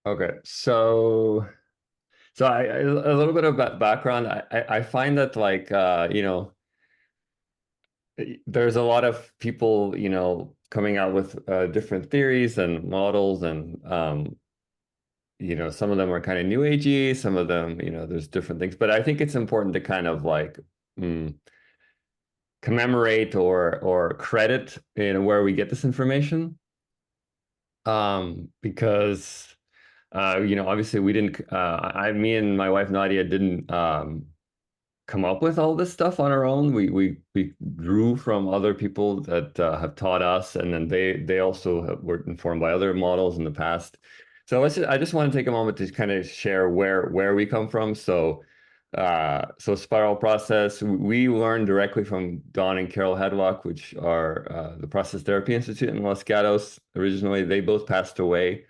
Okay, a little bit of background. I find that like there's a lot of people coming out with different theories and models, and some of them are kind of new agey, some of them there's different things. But I think it's important to kind of like mm, commemorate or credit where we get this information, because. Obviously we didn't, me and my wife Nadia didn't come up with all this stuff on our own. We drew from other people that have taught us, and then they also were informed by other models in the past. So I just want to take a moment to kind of share where we come from. So spiral process, we learned directly from Don and Carol Hadlock, which are the Process Therapy Institute in Los Gatos. Originally, they both passed away.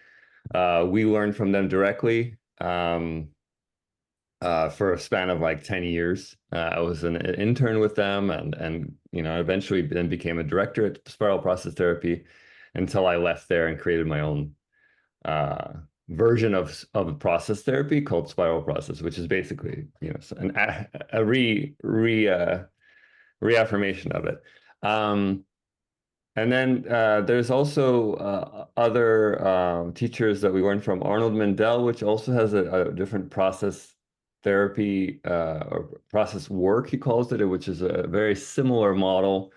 We learned from them directly for a span of like 10 years. I was an intern with them, and eventually then became a director at Spiral Process Therapy until I left there and created my own uh, version of process therapy called Spiral Process, which is basically a reaffirmation of it. Um, and then there's also other teachers that we learned from. Arnold Mendel, which also has a different process therapy or process work, he calls it, which is a very similar model,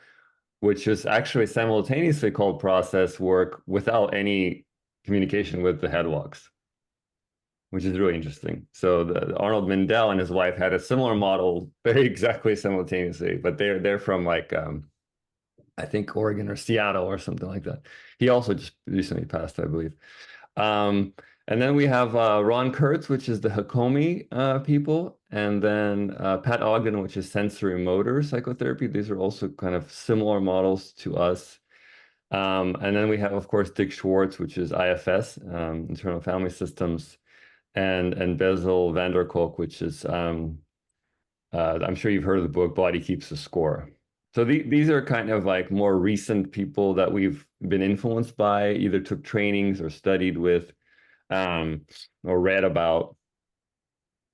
which is actually simultaneously called process work without any communication with the headwalks, which is really interesting. So the Arnold Mendel and his wife had a similar model, very exactly simultaneously, but they're from like I think Oregon or Seattle or something like that. He also just recently passed, I believe. Um, and then we have Ron Kurtz, which is the Hakomi people, and then Pat Ogden, which is sensory motor psychotherapy. These are also kind of similar models to us. And then we have, of course, Dick Schwartz, which is IFS, internal family systems, and Bezel van der Kolk, which is I'm sure you've heard of the book Body Keeps the Score. So these are kind of like more recent people that we've been influenced by, either took trainings or studied with, um, or read about.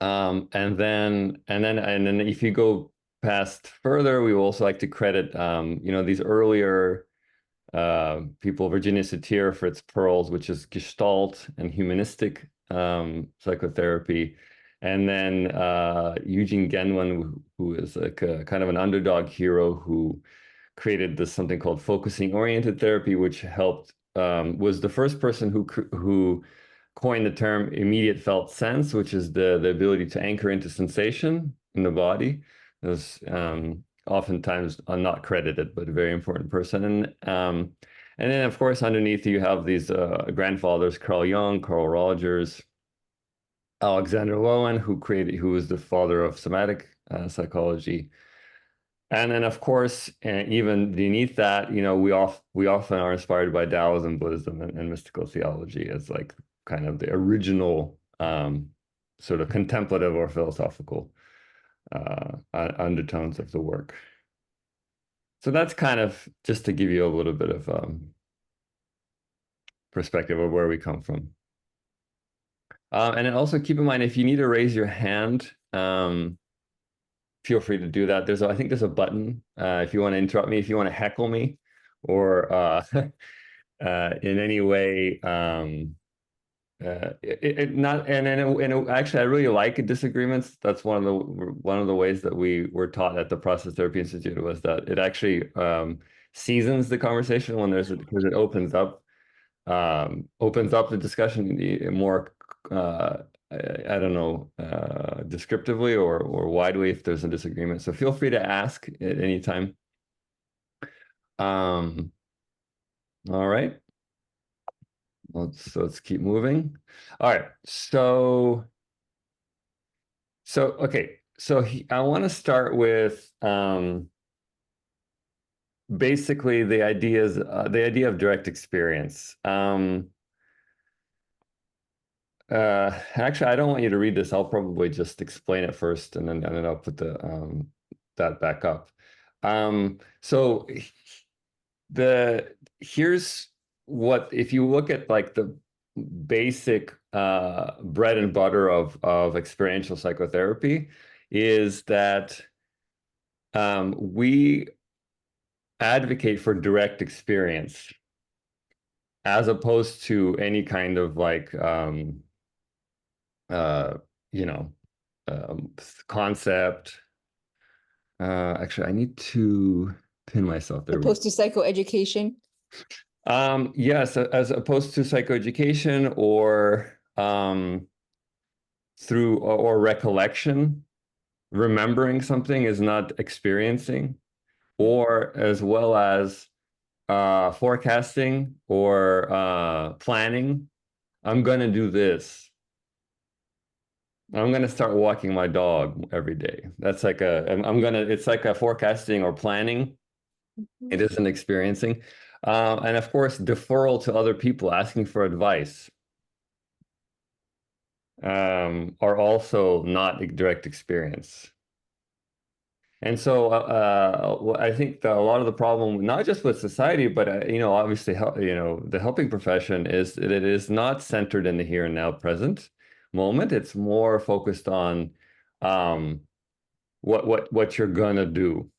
And then if you go past further, we also like to credit these earlier people, Virginia Satir, Fritz Perls, which is Gestalt and humanistic psychotherapy. And then Eugene Genwin, who is like a kind of an underdog hero who created this something called focusing oriented therapy, which helped was the first person who coined the term immediate felt sense, which is the ability to anchor into sensation in the body. It was oftentimes not credited, but a very important person. And then, of course, underneath you have these grandfathers: Carl Jung, Carl Rogers, Alexander Lowen, who was the father of somatic psychology. And then, of course, even beneath that, we often are inspired by Taoism, Buddhism, and mystical theology as like kind of the original sort of contemplative or philosophical undertones of the work. So that's kind of just to give you a little bit of perspective of where we come from. And then also keep in mind, if you need to raise your hand, feel free to do that. I think there's a button if you want to interrupt me, if you want to heckle me, or in any way. Not and actually, I really like disagreements. That's one of the ways that we were taught at the Process Therapy Institute, was that it actually seasons the conversation when because it opens up the discussion more I don't know descriptively or widely if there's a disagreement. So feel free to ask at any time. Um, all right, let's keep moving. All right, okay, I want to start with basically the idea of direct experience. Actually, I don't want you to read this. I'll probably just explain it first, and then I'll put that back up. So here's what if you look at like the basic bread and butter of experiential psychotherapy is that we advocate for direct experience as opposed to any kind of like uh, you know concept. Actually, I need to pin myself. There we go. Opposed to psychoeducation. Yes, as opposed to psychoeducation or through or recollection. Remembering something is not experiencing, or as well as forecasting or planning. I'm gonna do this. I'm gonna start walking my dog every day. That's like it's like a forecasting or planning. It isn't experiencing. And of course, deferral to other people, asking for advice, are also not a direct experience. And so I think that a lot of the problem, not just with society, but obviously, the helping profession is that it is not centered in the here and now present moment. It's more focused on um, what you're gonna do.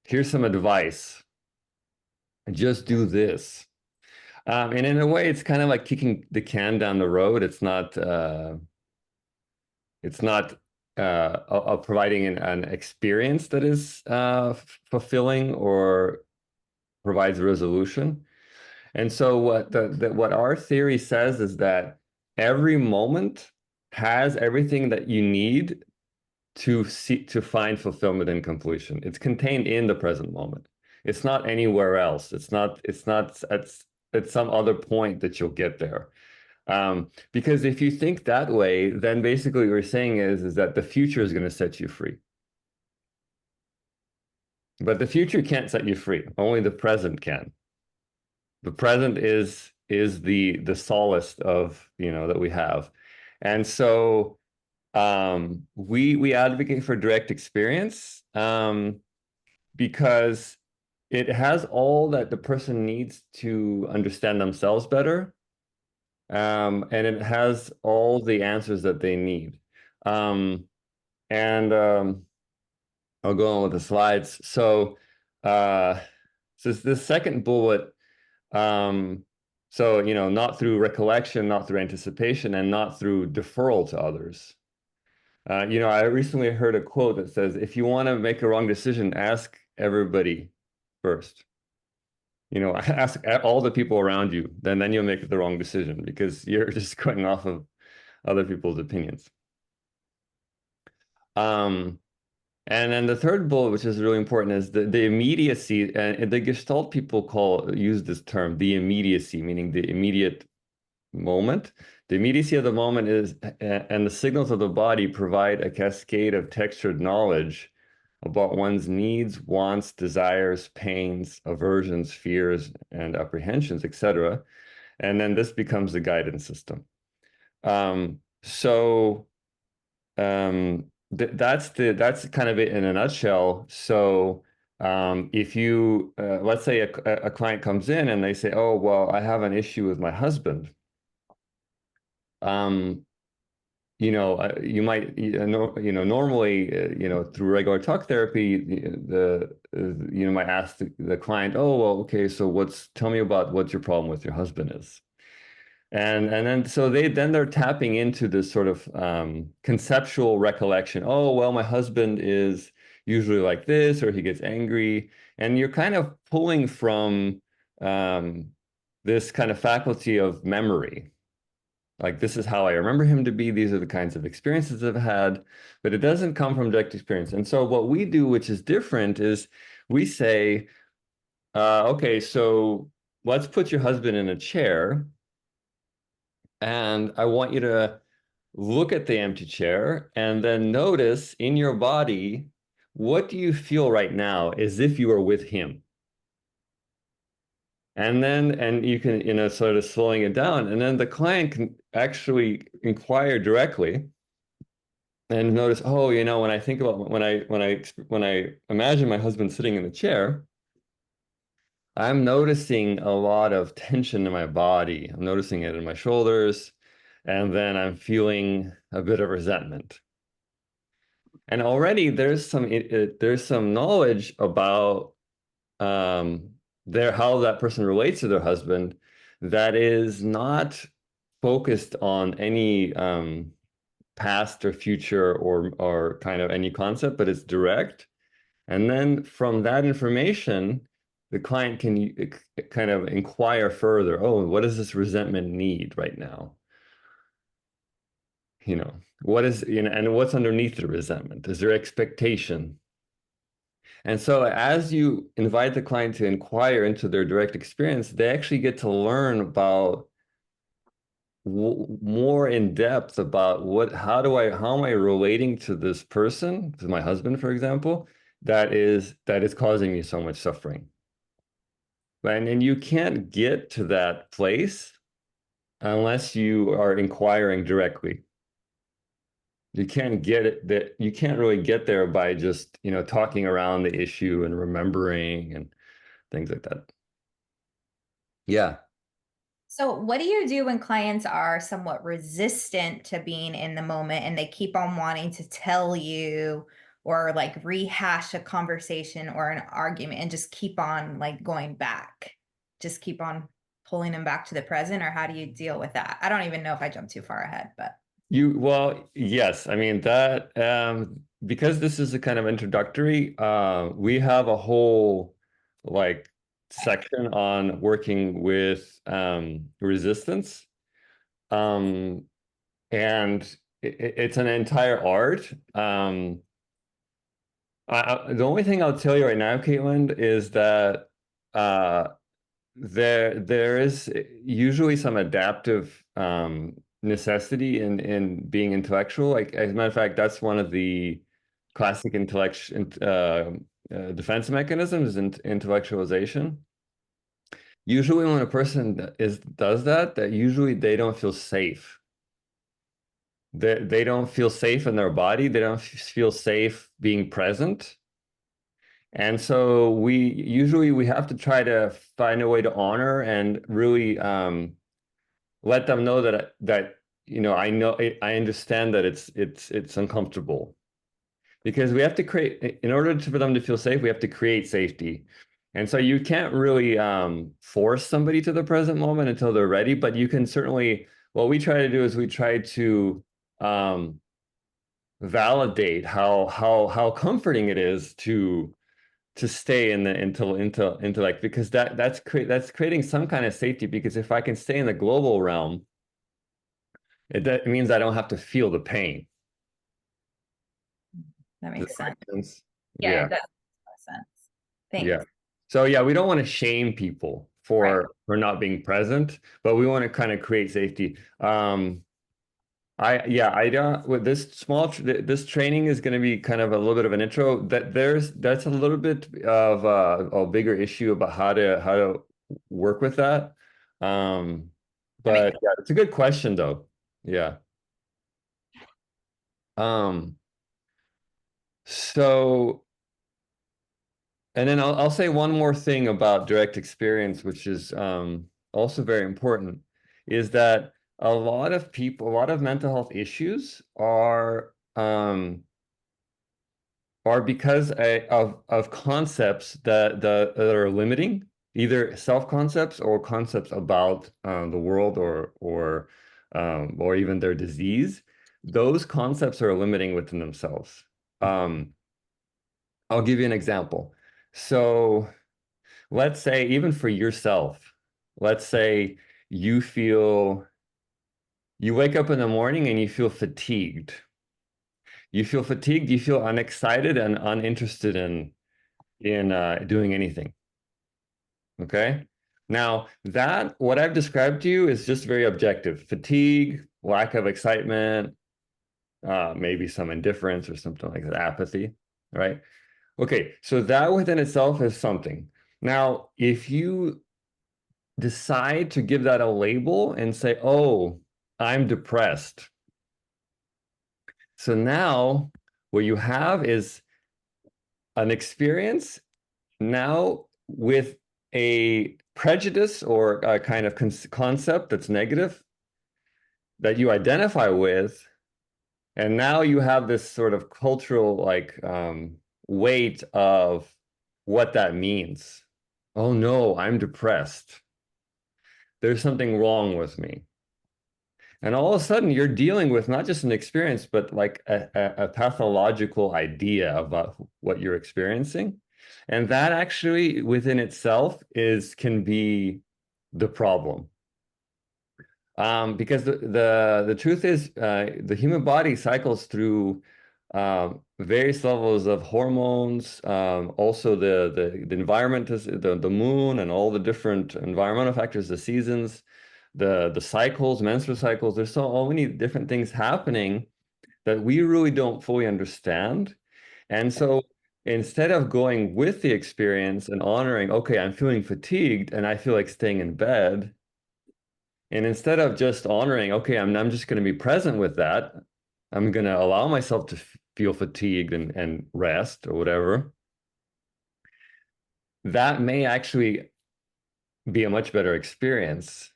Here's some advice. Just do this. And in a way, it's kind of like kicking the can down the road. It's not providing an experience that is fulfilling or provides resolution. And so what our theory says is that every moment has everything that you need to find fulfillment and completion. It's contained in the present moment. It's not anywhere else. It's not at some other point that you'll get there. Because if you think that way, then basically what you're saying is that the future is going to set you free. But the future can't set you free. Only the present can. The present is the solace of, that we have. And so we advocate for direct experience because it has all that the person needs to understand themselves better. And it has all the answers that they need. And I'll go on with the slides. So the second bullet, not through recollection, not through anticipation, and not through deferral to others. I recently heard a quote that says, if you want to make a wrong decision, ask everybody first. Ask all the people around you, then you'll make the wrong decision because you're just going off of other people's opinions. And then the third bullet, which is really important, is the immediacy. And the Gestalt people use this term, the immediacy, meaning the immediate moment. The immediacy of the moment and the signals of the body provide a cascade of textured knowledge about one's needs, wants, desires, pains, aversions, fears, and apprehensions, etc. And then this becomes the guidance system. That's kind of it in a nutshell. So if you let's say a client comes in and they say, oh, well, I have an issue with my husband. You might, normally, through regular talk therapy, might ask the client, oh, well, okay, so tell me about what your problem with your husband is. And then so they're tapping into this sort of conceptual recollection. Oh, well, my husband is usually like this, or he gets angry. And you're kind of pulling from this kind of faculty of memory. Like, this is how I remember him to be. These are the kinds of experiences I've had, but it doesn't come from direct experience. And so what we do, which is different, is we say, okay, so let's put your husband in a chair. And I want you to look at the empty chair and then notice in your body, what do you feel right now as if you were with him? And you can, sort of slowing it down. And then the client can actually inquire directly and notice, oh, when I think about when I imagine my husband sitting in the chair, I'm noticing a lot of tension in my body. I'm noticing it in my shoulders. and then I'm feeling a bit of resentment. And already there's some knowledge about um, how that person relates to their husband that is not focused on any past or future or kind of any concept, but it's direct. And then from that information, the client can kind of inquire further. Oh, what does this resentment need right now? What is, and what's underneath the resentment? Is there expectation? And so as you invite the client to inquire into their direct experience, they actually get to learn about more in depth about how am I relating to this person, to my husband, for example, that is causing me so much suffering. And you can't get to that place unless you are inquiring directly. You can't get it that you can't really get there by just, talking around the issue and remembering and things like that. Yeah. So, what do you do when clients are somewhat resistant to being in the moment and they keep on wanting to tell you or like rehash a conversation or an argument and just keep on like going back? Just keep on pulling them back to the present, or how do you deal with that? I don't even know if I jumped too far ahead, but Well, yes. I mean that because this is a kind of introductory, we have a whole like section on working with resistance. Um, and it's an entire art. The only thing I'll tell you right now, Caitlin, is that uh, there is usually some adaptive necessity in being intellectual. Like as a matter of fact, that's one of the classic defense mechanisms, intellectualization. Usually, when a person does that, usually they don't feel safe. They don't feel safe in their body. They don't feel safe being present. And so we have to try to find a way to honor and really let them know that I understand that it's uncomfortable, because we have to create, in order for them to feel safe, we have to create safety. And so you can't really force somebody to the present moment until they're ready, but you can certainly, what we try to do is we try to um, validate how comforting it is to stay in the intellect, because that's creating some kind of safety, because if I can stay in the global realm, it means I don't have to feel the pain. that Does makes that sense. make sense? Yeah, Yeah. it does make sense. Yeah. Thanks. So yeah, we don't want to shame people Right. for not being present, but we want to kind of create safety. I don't, with this training is going to be kind of a little bit of an intro. That's a little bit of a bigger issue about how to work with that. Um, That makes but yeah, it's a good question though. Yeah. Um, so and then I'll say one more thing about direct experience, which is also very important, is that a lot of people, a lot of mental health issues are because of concepts that are limiting, either self-concepts or concepts about the world or even their disease. Those concepts are limiting within themselves. Um, I'll give you an example. So let's say, even for yourself, let's say you wake up in the morning and you feel fatigued. You feel fatigued, you feel unexcited and uninterested in doing anything. Okay. Now, that what I've described to you is just very objective. Fatigue, lack of excitement, maybe some indifference or something like that, apathy, right? Okay, so that within itself is something. Now, if you decide to give that a label and say, oh, I'm depressed. So now what you have is an experience now with a prejudice or a kind of concept that's negative that you identify with, and now you have this sort of cultural like weight of what that means. Oh no, I'm depressed. There's something wrong with me. And all of a sudden, you're dealing with not just an experience, but like a pathological idea about what you're experiencing. And that actually within itself is can be the problem. Because the truth is, the human body cycles through various levels of hormones. Also, the environment is the moon and all the different environmental factors, the seasons, the cycles, menstrual cycles. There's so many different things happening that we really don't fully understand. And so instead of going with the experience and honoring, okay, I'm feeling fatigued and I feel like staying in bed. And instead of just honoring, okay, I'm just going to be present with that. I'm going to allow myself to feel fatigued and rest or whatever. That may actually be a much better experience.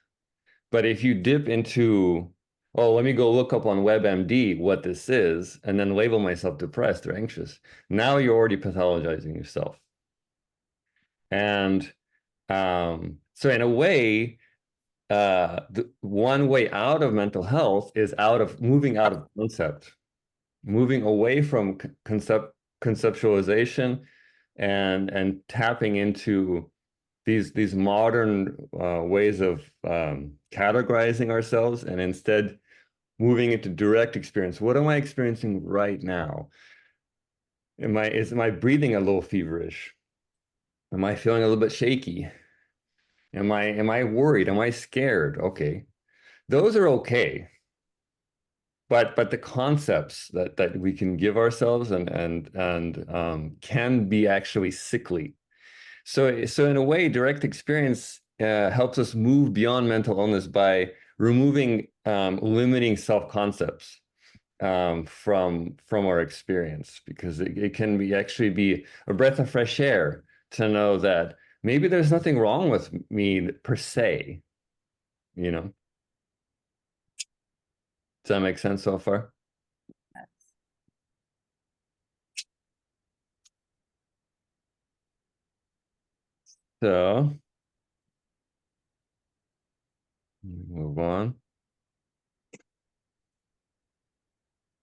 But if you dip into, oh, let me go look up on WebMD what this is, and then label myself depressed or anxious, now you're already pathologizing yourself. And so, in a way, the one way out of mental health is out of moving out of concept, moving away from conceptualization and tapping into these modern ways of categorizing ourselves and instead moving into direct experience. What am I experiencing right now? Am I breathing a little feverish? Am I feeling a little bit shaky? Am I worried? Am I scared? Okay. Those are okay. But the concepts that we can give ourselves and can be actually sickly. So in a way, direct experience helps us move beyond mental illness by removing limiting self-concepts from our experience, because it can be actually be a breath of fresh air to know that maybe there's nothing wrong with me per se, you know. Does that make sense so far? So move on.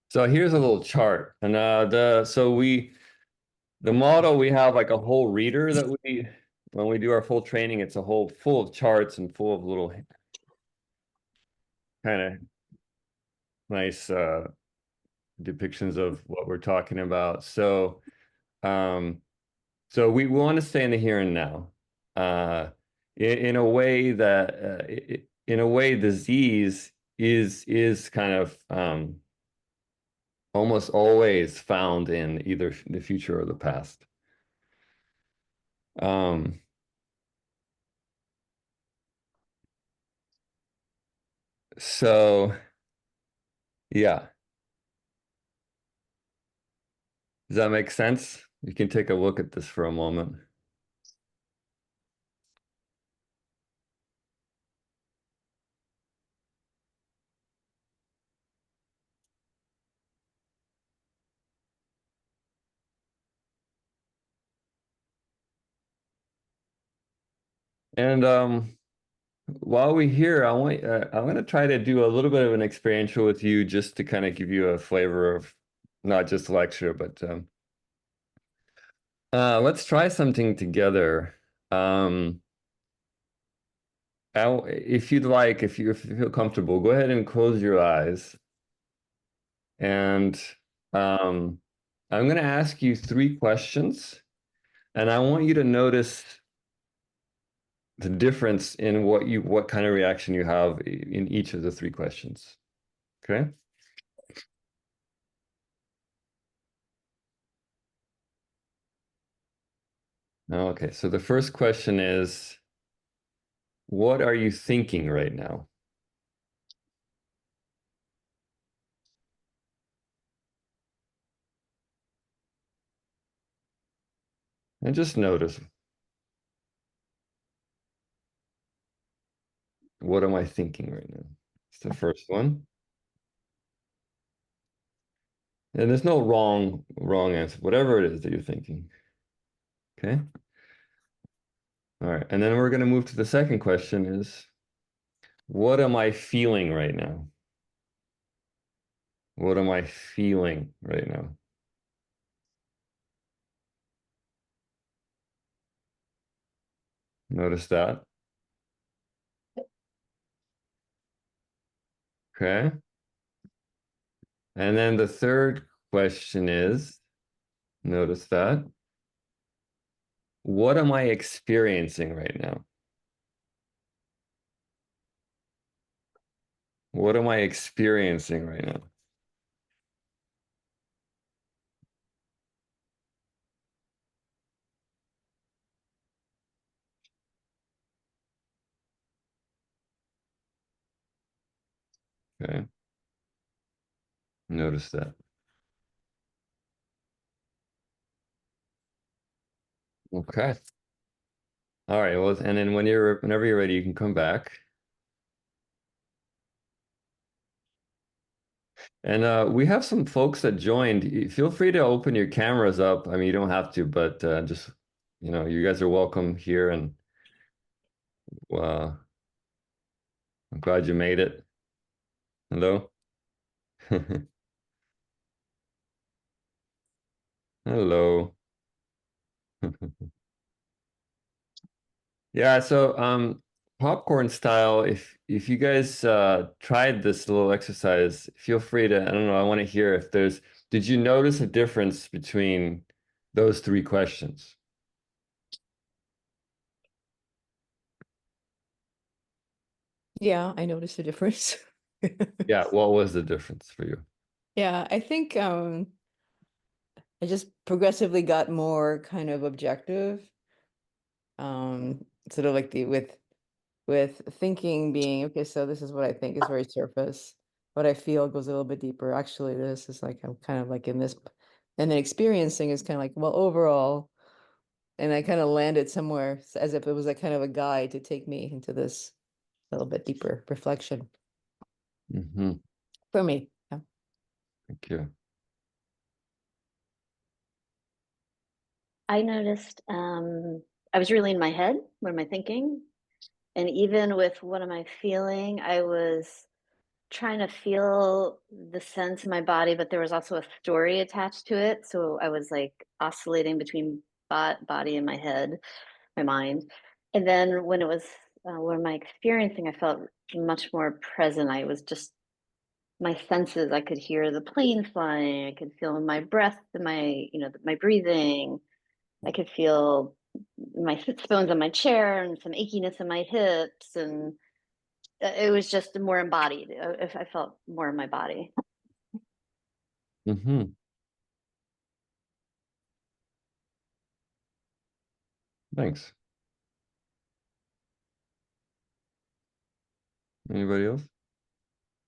So here's a little chart, and the model we have like a whole reader that we when we do our full training, it's a whole full of charts and full of little kind of nice depictions of what we're talking about. Um, so we want to stay in the here and now, in a way that in a way disease is kind of almost always found in either the future or the past. Um, so yeah, does that make sense? You can take a look at this for a moment. And while we're here, I'm going to try to do a little bit of an experiential with you just to kind of give you a flavor of not just lecture, but let's try something together. Um, if you'd like, if you feel comfortable, go ahead and close your eyes. And um, I'm going to ask you three questions, and I want you to notice the difference in what kind of reaction you have in each of the three questions. Okay? Okay, so the first question is, what are you thinking right now? And just notice, what am I thinking right now? It's the first one. And there's no wrong answer, whatever it is that you're thinking. Okay. All right. And then we're going to move to the second question is, what am I feeling right now? What am I feeling right now? Notice that. Okay. And then the third question is, notice that. What am I experiencing right now? What am I experiencing right now? Okay. Notice that. Okay. All right. Well, and then whenever you're ready, you can come back. And we have some folks that joined. Feel free to open your cameras up. I mean, you don't have to, but just, you guys are welcome here, and uh, I'm glad you made it. Hello. Hello. Yeah, so popcorn style, if you guys tried this little exercise, feel free to, I don't know, I want to hear if did you notice a difference between those three questions? Yeah, I noticed a difference. Yeah, what was the difference for you? Yeah, I think I just progressively got more kind of objective. Sort of like the with thinking being okay, so this is what I think is very surface. What I feel goes a little bit deeper. Actually, this is like I'm kind of like in this, and then experiencing is kind of like, well, overall, and I kind of landed somewhere as if it was like kind of a guide to take me into this little bit deeper reflection Hmm. for me. Yeah. Thank you. I noticed I was really in my head. What am I thinking? And even with what am I feeling, I was trying to feel the sense in my body, but there was also a story attached to it. So I was like oscillating between body and my head, my mind. And then when it was what am I experiencing, I felt much more present. I was just my senses. I could hear the plane flying. I could feel my breath, my breathing. I could feel my sit bones on my chair and some achiness in my hips, and it was just more embodied. If I felt more in my body. Hmm. Thanks. Anybody else?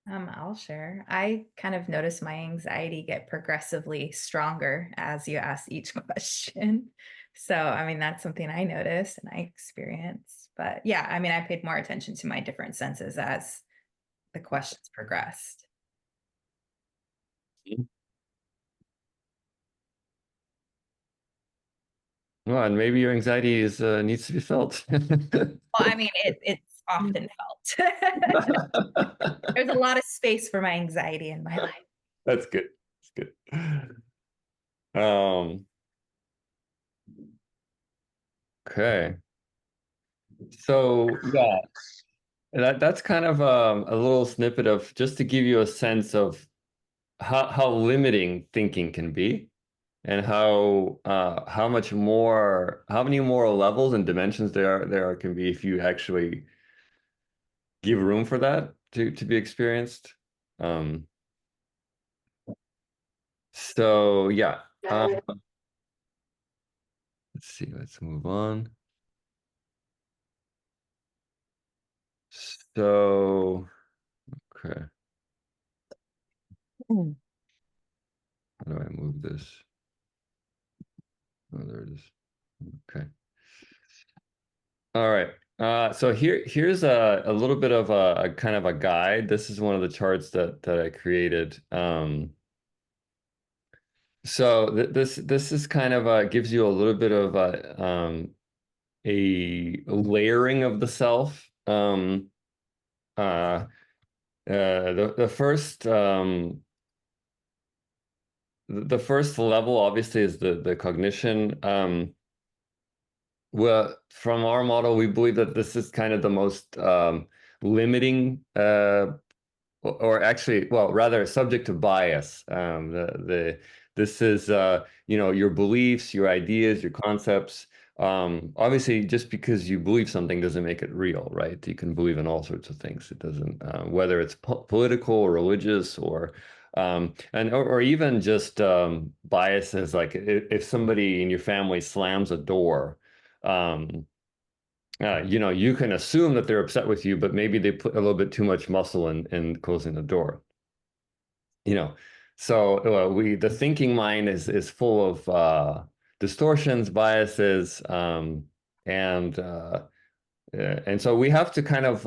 I'll share. I kind of notice my anxiety get progressively stronger as you ask each question. So, I mean, that's something I noticed and I experienced. But yeah, I mean, I paid more attention to my different senses as the questions progressed. Well, and maybe your anxiety is needs to be felt. Well, I mean, it's often felt. There's a lot of space for my anxiety in my life. That's good. That's good. Um, okay. So yeah, that's kind of a little snippet of just to give you a sense of how limiting thinking can be, and how many more levels and dimensions there can be if you actually give room for that to be experienced. Um, so yeah. Let's see, let's move on. So, okay, Mm. how do I move this? Oh, there it is. Okay. All right. So here's a little bit of a kind of a guide. This is one of the charts that I created. So this is kind of gives you a little bit of a layering of the self. The first level obviously is the cognition. Well, from our model, we believe that this is kind of the most limiting, or actually, well, rather subject to bias. This is your beliefs, your ideas, your concepts. Obviously, just because you believe something doesn't make it real, right? You can believe in all sorts of things. It doesn't, whether it's political or religious or even just biases. Like if somebody in your family slams a door, you can assume that they're upset with you, but maybe they put a little bit too much muscle in closing the door. So the thinking mind is full of distortions, biases, and so we have to kind of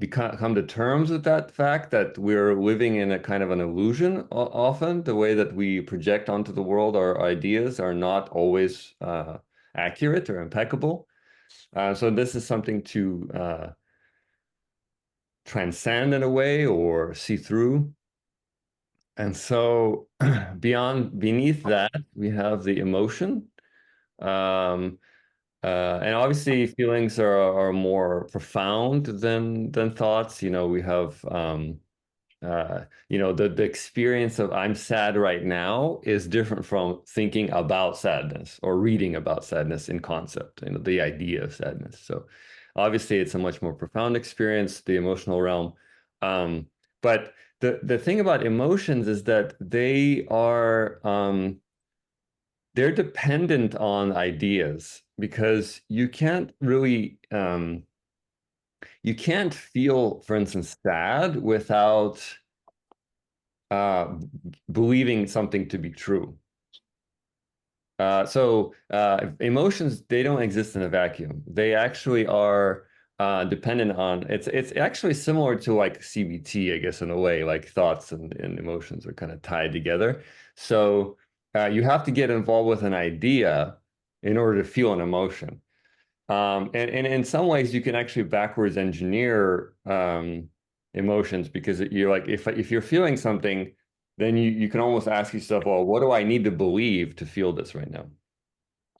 come to terms with that fact that we're living in a kind of an illusion often. The way that we project onto the world our ideas are not always accurate or impeccable. So this is something to transcend in a way or see through. And so beneath that, we have the emotion. Um, and obviously feelings are more profound than thoughts. We have the experience of I'm sad right now is different from thinking about sadness or reading about sadness in concept, the idea of sadness. So obviously it's a much more profound experience, the emotional realm. But the thing about emotions is that they're dependent on ideas because you can't really you can't feel, for instance, sad without believing something to be true. So emotions, they don't exist in a vacuum. They actually are dependent on, it's actually similar to like CBT, I guess, in a way, like thoughts and emotions are kind of tied together. So you have to get involved with an idea in order to feel an emotion. And in some ways, you can actually backwards engineer emotions because you're like, if you're feeling something, then you can almost ask yourself, well, what do I need to believe to feel this right now?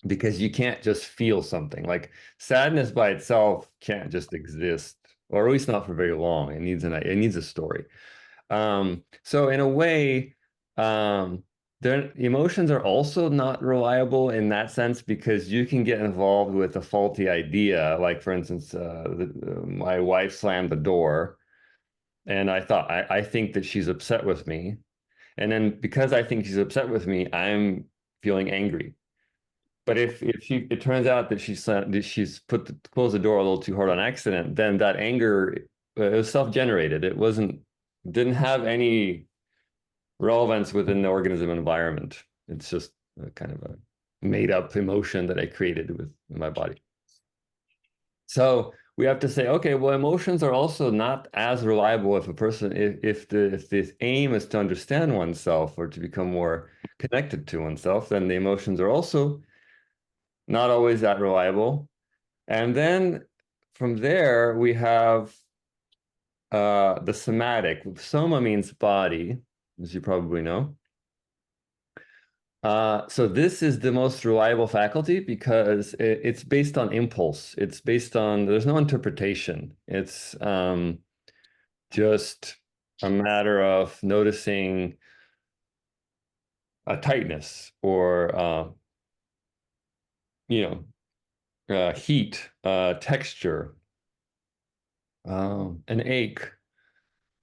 Because you can't just feel something. Like sadness by itself can't just exist, or at least not for very long. It needs a story. So in a way, their emotions are also not reliable in that sense because you can get involved with a faulty idea. Like for instance, my wife slammed the door, and I think that she's upset with me, and then because I think she's upset with me, I'm feeling angry. But if it turns out that she's closed the door a little too hard on accident, then that anger it was self-generated. Didn't have any relevance within the organism environment. It's just a kind of a made up emotion that I created with my body. So we have to say, okay, well, emotions are also not as reliable if the aim is to understand oneself or to become more connected to oneself, then the emotions are also not always that reliable. And then from there, we have the somatic. Soma means body, as you probably know. So this is the most reliable faculty because it's based on impulse. There's no interpretation. It's just a matter of noticing a tightness or, heat, texture, an ache.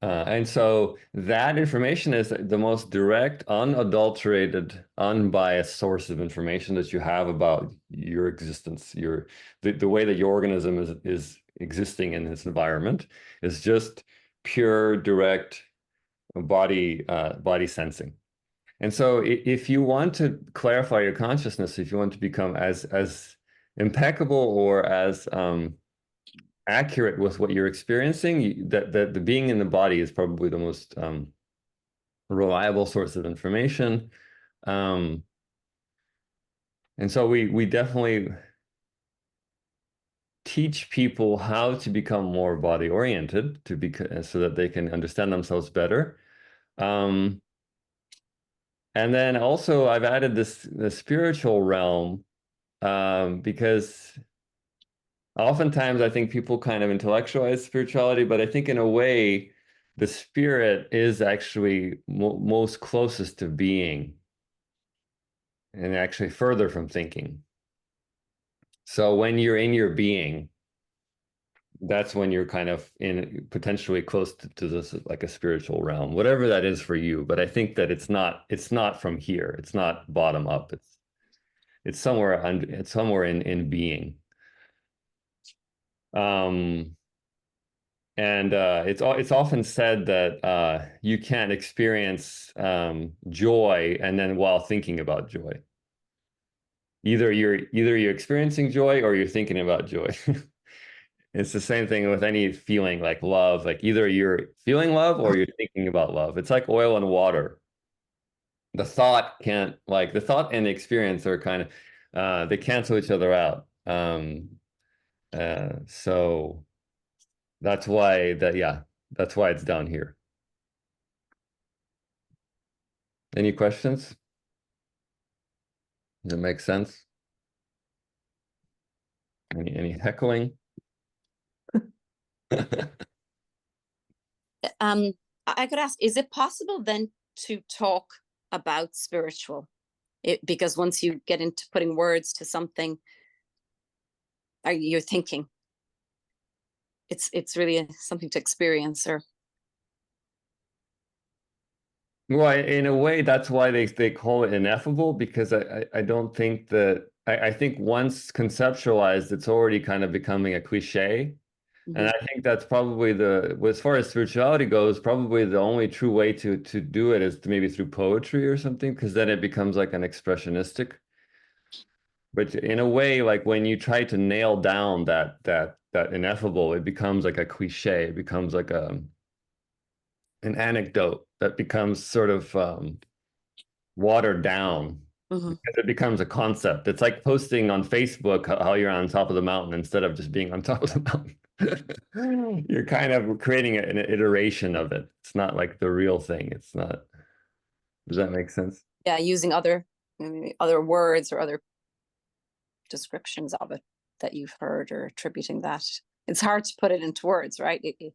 And so that information is the most direct, unadulterated, unbiased source of information that you have about your existence. The way that your organism is existing in this environment is just pure, direct body sensing. And so if you want to clarify your consciousness, if you want to become as impeccable or as accurate with what you're experiencing, that the being in the body is probably the most reliable source of information. And so we definitely teach people how to become more body oriented so that they can understand themselves better. And then also I've added the spiritual realm, because oftentimes I think people kind of intellectualize spirituality, but I think in a way the spirit is actually most closest to being and actually further from thinking. So when you're in your being, that's when you're kind of in potentially close to this, like a spiritual realm, whatever that is for you. But I think that it's not from here. It's not bottom up. It's somewhere in being. And it's often said that you can't experience joy and then while thinking about joy. Either you're experiencing joy or you're thinking about joy. It's the same thing with any feeling like love. Like either you're feeling love or you're thinking about love. It's like oil and water. The thought and the experience are kind of they cancel each other out. So that's why that's why it's down here. Any questions? Does it make sense? Any heckling? I could ask, is it possible then to talk about spiritual? Because once you get into putting words to something, you're thinking. It's really something to experience, or Well, in a way, that's why they call it ineffable, because I don't think that I think once conceptualized, it's already kind of becoming a cliche. And I think that's probably as far as spirituality goes, probably the only true way to do it is maybe through poetry or something, because then it becomes like an expressionistic. But in a way, like when you try to nail down that ineffable, it becomes like a cliche. It becomes like an anecdote that becomes sort of watered down. Because it becomes a concept. It's like posting on Facebook how you're on top of the mountain instead of just being on top of the mountain. You're kind of creating an iteration of it. It's not like the real thing. It's not. Does that make sense? Yeah, using other words or other descriptions of it that you've heard, or attributing that. It's hard to put it into words, right? It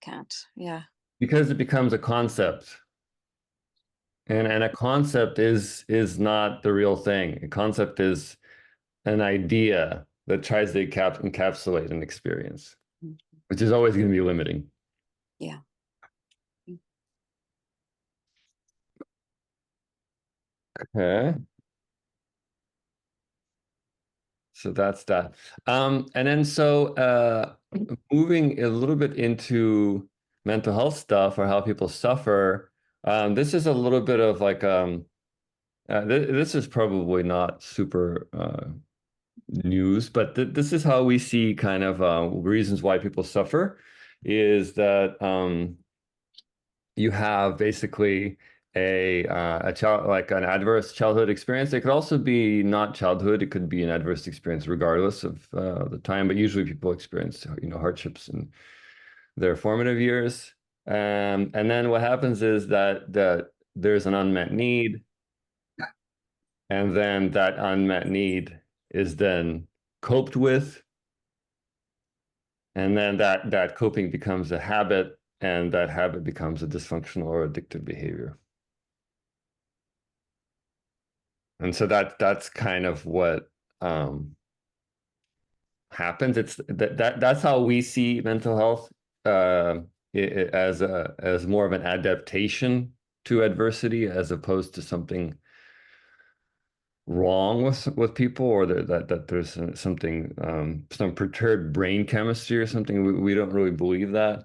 can't. Yeah. Because it becomes a concept. And a concept is not the real thing. A concept is an idea that tries to encapsulate an experience, which is always going to be limiting. Yeah. Okay. So that's that. And then moving a little bit into mental health stuff or how people suffer. This is a little bit of like this is probably not super news, but this is how we see kind of reasons why people suffer is that you have basically a child, like an adverse childhood experience. It could also be not childhood. It could be an adverse experience regardless of the time, but usually people experience, hardships in their formative years. And then what happens is that there's an unmet need, and then that unmet need is then coped with, and then that coping becomes a habit, and that habit becomes a dysfunctional or addictive behavior. And so that's kind of what happens. It's that's how we see mental health as more of an adaptation to adversity, as opposed to something wrong with people, or that there's something some perturbed brain chemistry or something. We don't really believe that.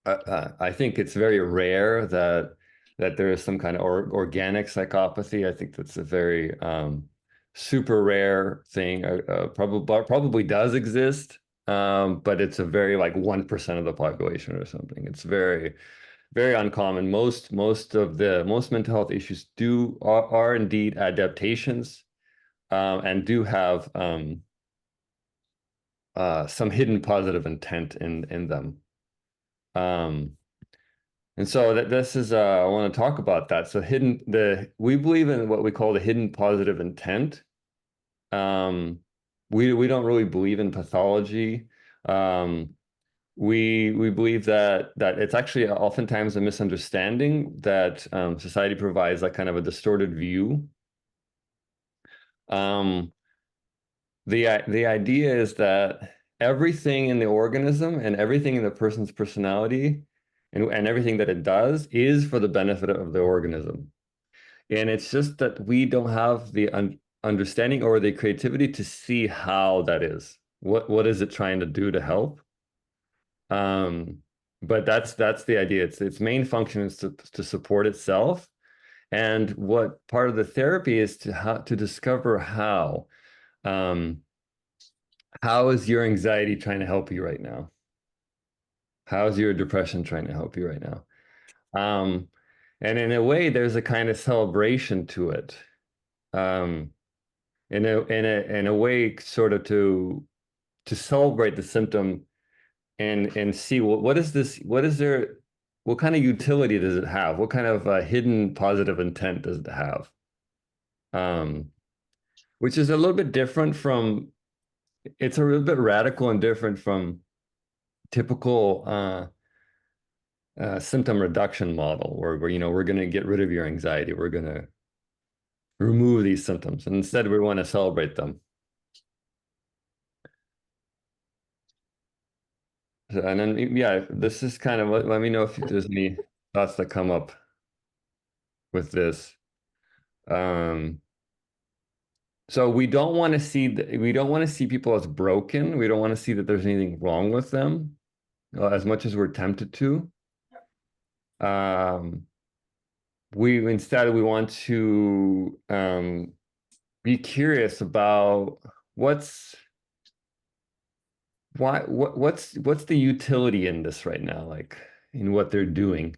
I think it's very rare that there is some kind of organic psychopathy. I think that's a very super rare thing. Probably does exist, but it's a very like 1% of the population or something. It's very very uncommon. Most mental health issues are indeed adaptations, and do have some hidden positive intent in them. And so this is I want to talk about that. So we believe in what we call the hidden positive intent. We don't really believe in pathology. We believe that it's actually oftentimes a misunderstanding that society provides like kind of a distorted view. The idea is that everything in the organism and everything in the person's personality and everything that it does is for the benefit of the organism. And it's just that we don't have the understanding or the creativity to see how that is. What is it trying to do to help? But that's the idea. Its main function is to support itself. And what part of the therapy is to discover how. How is your anxiety trying to help you right now? How is your depression trying to help you right now? And in a way, there's a kind of celebration to it. In a way, sort of to celebrate the symptom and see what kind of utility does it have? What kind of hidden positive intent does it have? Which is a little bit different from, it's a little bit radical and different from typical symptom reduction model where we're going to get rid of your anxiety. We're going to remove these symptoms. And instead, we want to celebrate them. And then, yeah, this is kind of, let me know if there's any thoughts that come up with this. So we don't want to see people as broken. We don't want to see that there's anything wrong with them, as much as we're tempted to. Instead we want to be curious about what's the utility in this right now, like in what they're doing.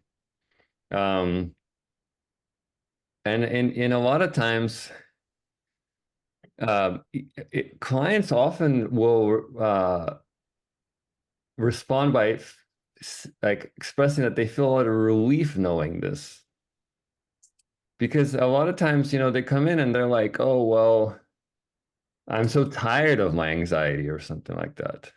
And a lot of times clients often will respond by like expressing that they feel a lot of relief knowing this. Because a lot of times, they come in and they're like, oh, well, I'm so tired of my anxiety or something like that.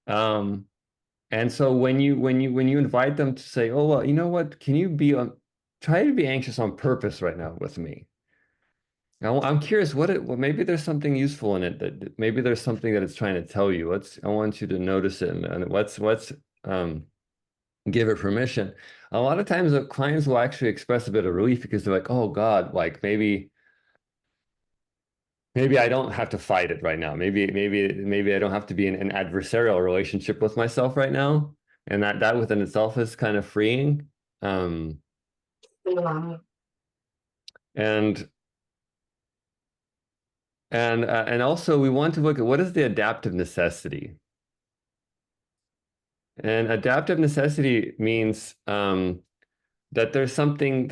And so when you invite them to say, oh, well, you know what, can you try to be anxious on purpose right now with me? Now, I'm curious, maybe there's something useful in it, that maybe there's something that it's trying to tell you. I want you to notice it, and give it permission. A lot of times the clients will actually express a bit of relief because they're like, oh God, like maybe I don't have to fight it right now. Maybe I don't have to be in an adversarial relationship with myself right now. And that within itself is kind of freeing. And also we want to look at what is the adaptive necessity. And adaptive necessity means that there's something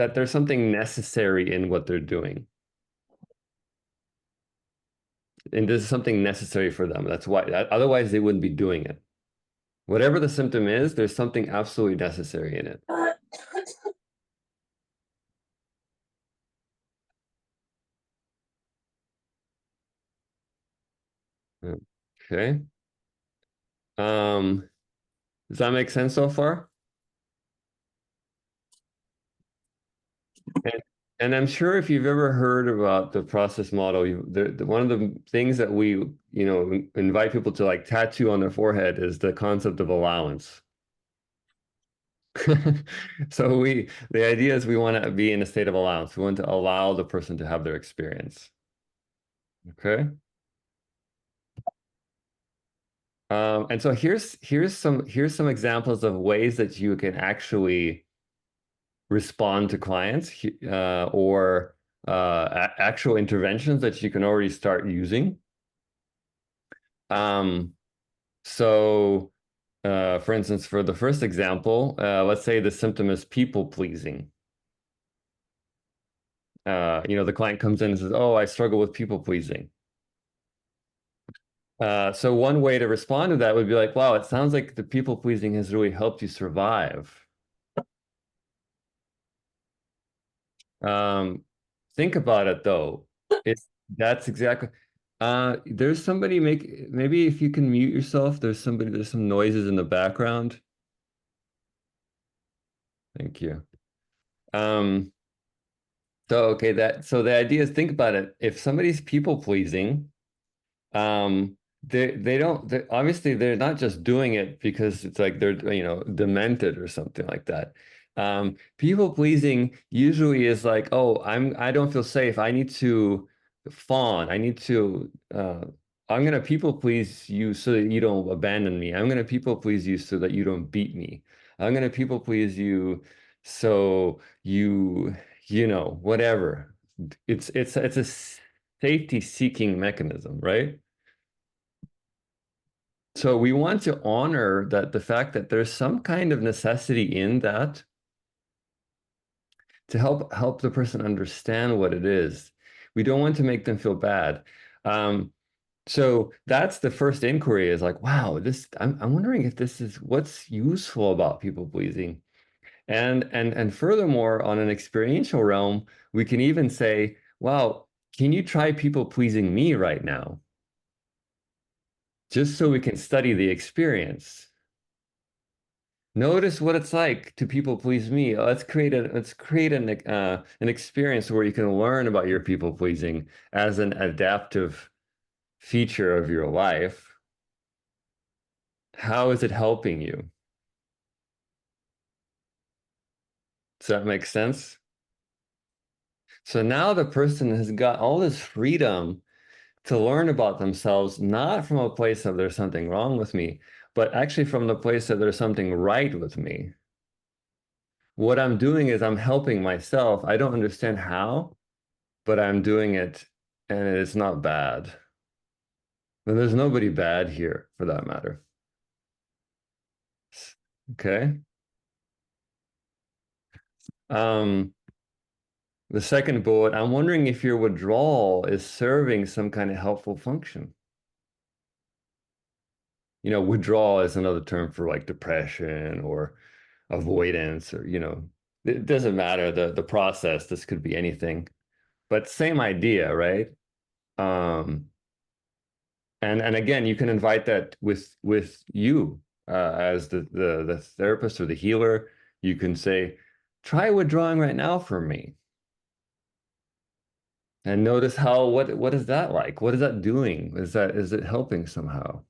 necessary in what they're doing. And this is something necessary for them. That's why, otherwise they wouldn't be doing it. Whatever the symptom is, there's something absolutely necessary in it. Okay. Does that make sense so far? And I'm sure if you've ever heard about the process model, one of the things that we, invite people to like tattoo on their forehead is the concept of allowance. So the idea is we want to be in a state of allowance. We want to allow the person to have their experience. Okay. And so here's some examples of ways that you can actually respond to clients or actual interventions that you can already start using. So For instance, for the first example, let's say the symptom is people pleasing. The client comes in and says, "Oh, I struggle with people pleasing." So one way to respond to that would be like, "Wow, it sounds like the people pleasing has really helped you survive." Think about it though. That's exactly. There's somebody maybe if you can mute yourself, there's some noises in the background. Thank you. So the idea is, think about it. If somebody's people pleasing, obviously they're not just doing it because it's like they're demented or something like that. People pleasing usually is like, oh, I don't feel safe. I need to fawn. I'm gonna people please you so that you don't abandon me. I'm gonna people please you so that you don't beat me. I'm gonna people please you so whatever. It's a safety seeking mechanism, right? So we want to honor that the fact that there's some kind of necessity in that to help the person understand what it is. We don't want to make them feel bad. So that's the first inquiry is like, wow, I'm wondering if this is what's useful about people pleasing. And furthermore, on an experiential realm, we can even say, wow, can you try people pleasing me right now? Just so we can study the experience. Notice what it's like to people please me. Let's create an experience where you can learn about your people pleasing as an adaptive feature of your life. How is it helping you? Does that make sense? So now the person has got all this freedom to learn about themselves, not from a place of there's something wrong with me, but actually from the place that there's something right with me. What I'm doing is I'm helping myself. I don't understand how, but I'm doing it and it's not bad. And there's nobody bad here for that matter. Okay. The second bullet, I'm wondering if your withdrawal is serving some kind of helpful function. Withdrawal is another term for like depression or avoidance or, it doesn't matter the process. This could be anything, but same idea, right? And again, you can invite that with you as the therapist or the healer. You can say, try withdrawing right now for me. And notice what is that like? What is that doing? Is it helping somehow?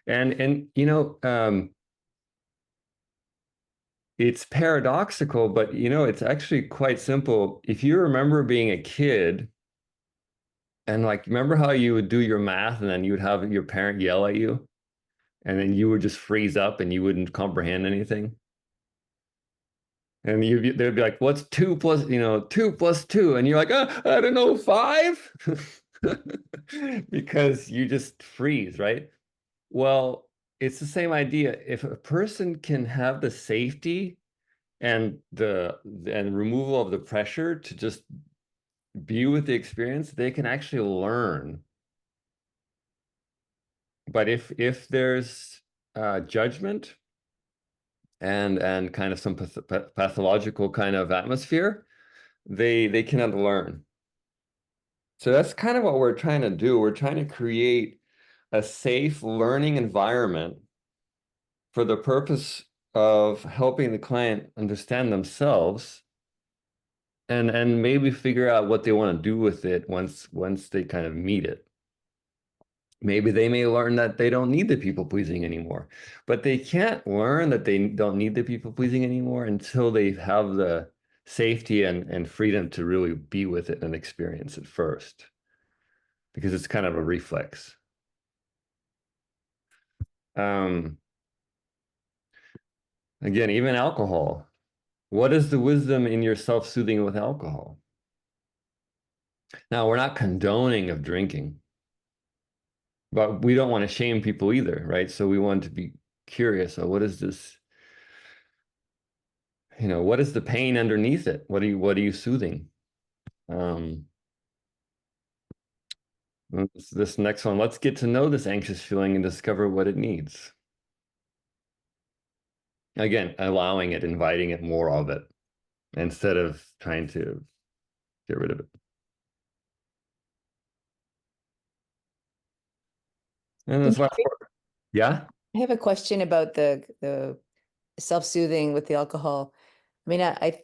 And it's paradoxical, but it's actually quite simple. If you remember being a kid and like remember how you would do your math and then you would have your parent yell at you and then you would just freeze up and you wouldn't comprehend anything. And they'd be like, what's 2 plus 2? And you're like, I don't know, 5? Because you just freeze, right? Well, it's the same idea. If a person can have the safety and removal of the pressure to just be with the experience, they can actually learn. But if there's judgment and kind of some pathological kind of atmosphere, they cannot learn. So that's kind of what we're trying to do. We're trying to create a safe learning environment for the purpose of helping the client understand themselves and maybe figure out what they want to do with it once they kind of meet it. Maybe they may learn that they don't need the people pleasing anymore, but they can't learn that they don't need the people pleasing anymore until they have the safety and freedom to really be with it and experience it first, because it's kind of a reflex. Again, even alcohol. What is the wisdom in your self-soothing with alcohol? Now, we're not condoning of drinking. but we don't want to shame people either, right? So we want to be curious. So what is this? What is the pain underneath it? What are you soothing? This next one, let's get to know this anxious feeling and discover what it needs. Again, allowing it, inviting it, more of it, instead of trying to get rid of it. And this last part. Yeah? I have a question about the self-soothing with the alcohol. I mean, I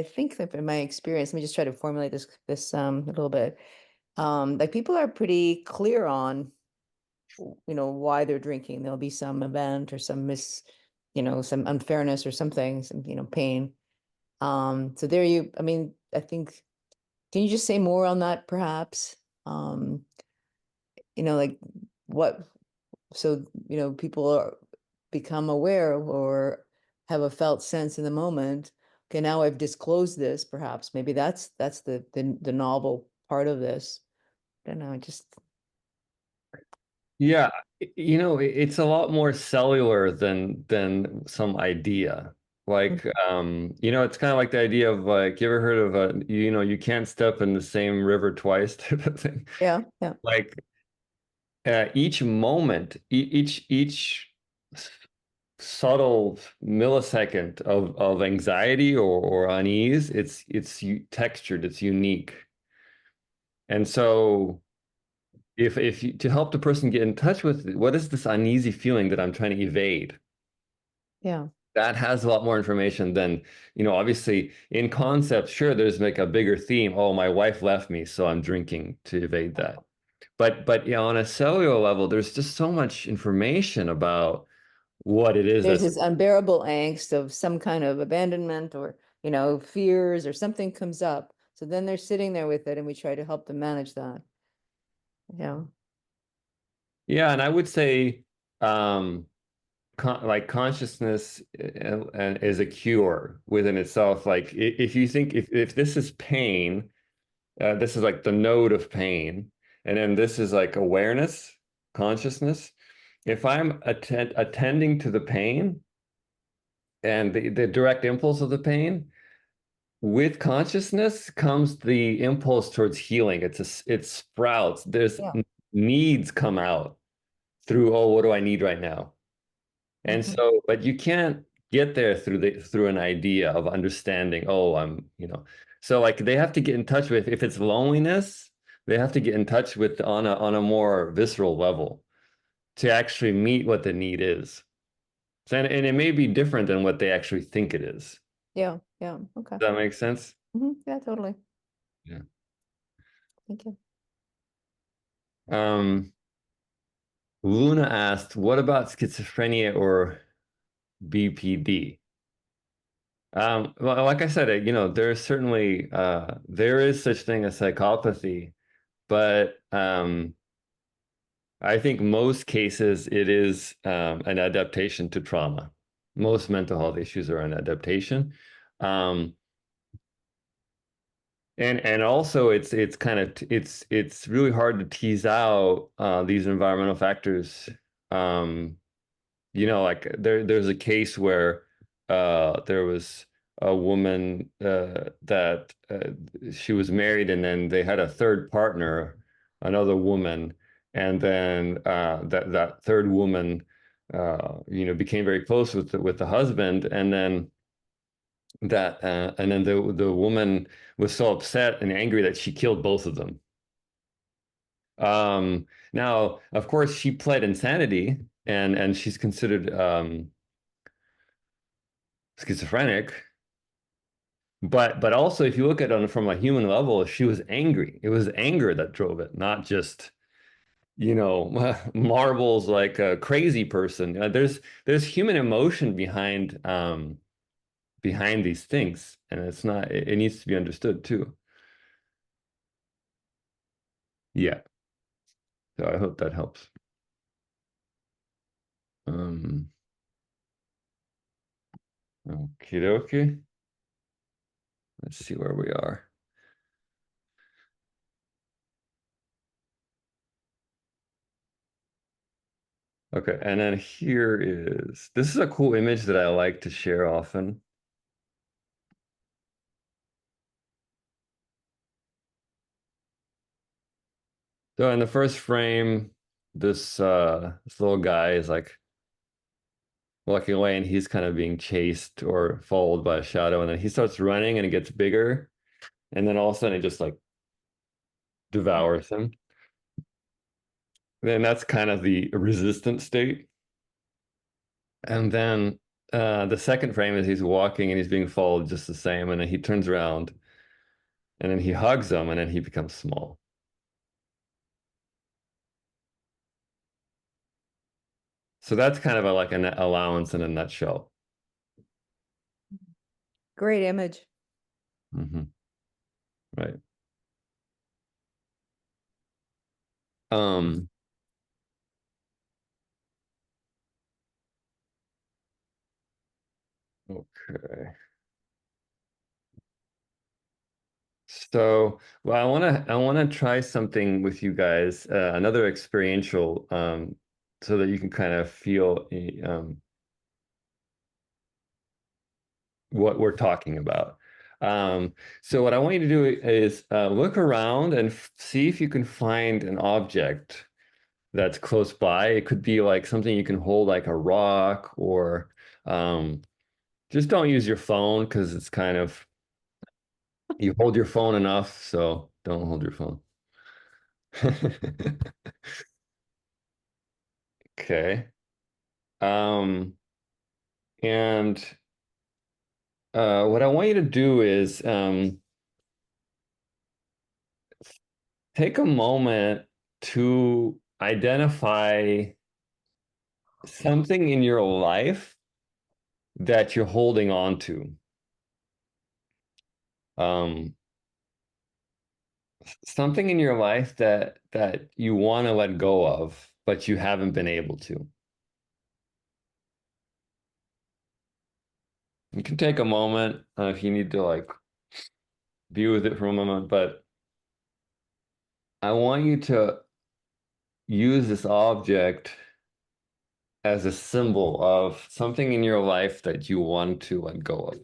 think that in my experience, let me just try to formulate this a little bit. Like people are pretty clear on, why they're drinking. There'll be some event or some some unfairness or something, some, pain. So there I mean, I think, can you just say more on that perhaps? Like what, so, people become aware or have a felt sense in the moment. Okay, now I've disclosed this, perhaps. Maybe that's the novel part of this. I don't know, just Yeah, it's a lot more cellular than some idea. Like, it's kind of like the idea of like, you ever heard of you can't step in the same river twice type of thing. yeah, yeah. Like, each moment, each subtle millisecond of anxiety or unease, it's textured, it's unique. And so if you, to help the person get in touch with what is this uneasy feeling that I'm trying to evade, Yeah. that has a lot more information than, obviously in concept, sure, there's like a bigger theme. Oh, my wife left me, so I'm drinking to evade that. But on a cellular level, there's just so much information about what it is There's that's this unbearable angst of some kind of abandonment or, fears or something comes up. So then they're sitting there with it and we try to help them manage that. Yeah. yeah, and I would say like consciousness and is a cure within itself. Like if you think if this is pain, this is like the node of pain, and then this is like awareness, consciousness. If I'm attending to the pain and the direct impulse of the pain, with consciousness comes the impulse towards healing. It sprouts. There's Yeah. needs come out through, oh, what do I need right now? And Mhm. so, but you can't get there through an idea of understanding, oh, so like they have to get in touch with, if it's loneliness, they have to get in touch with on a more visceral level to actually meet what the need is. So, and it may be different than what they actually think it is. Yeah. Yeah. Okay. Does that make sense? Yeah, totally. Yeah. Thank you. Luna asked, what about schizophrenia or BPD? Well, like I said, there's certainly there is such thing as psychopathy, but I think most cases it is an adaptation to trauma. Most mental health issues are an adaptation. Um, and also it's kind of it's really hard to tease out these environmental factors. Um, like there's a case where there was a woman that she was married and then they had a third partner, another woman, and then that third woman became very close with the husband, and then the woman was so upset and angry that she killed both of them. Now, of course, she pled insanity and she's considered schizophrenic. But also, if you look at it from a human level, she was angry. It was anger that drove it, not just, marbles like a crazy person. There's human emotion behind these things, and it needs to be understood too. Yeah. So I hope that helps. Um, okie dokie. Let's see where we are. Okay, and then here is, this is a cool image that I like to share often. So in the first frame, this little guy is like walking away and he's kind of being chased or followed by a shadow, and then he starts running and it gets bigger, and then all of a sudden it just like devours him. Then that's kind of the resistant state. And then the second frame is he's walking and he's being followed just the same, and then he turns around and then he hugs him and then he becomes small. So that's kind of like an allowance in a nutshell. Great image. Mm-hmm. Right. Um, okay. So, well, I want to try something with you guys, another experiential, so that you can kind of feel what we're talking about. So what I want you to do is look around and see if you can find an object that's close by. It could be like something you can hold, like a rock, or just don't use your phone because it's kind of, you hold your phone enough, so don't hold your phone. Okay. Um, and what I want you to do is take a moment to identify something in your life that you're holding on to. Um, Something in your life that you want to let go of, but you haven't been able to. You can take a moment if you need to like be with it for a moment, but I want you to use this object as a symbol of something in your life that you want to let go of.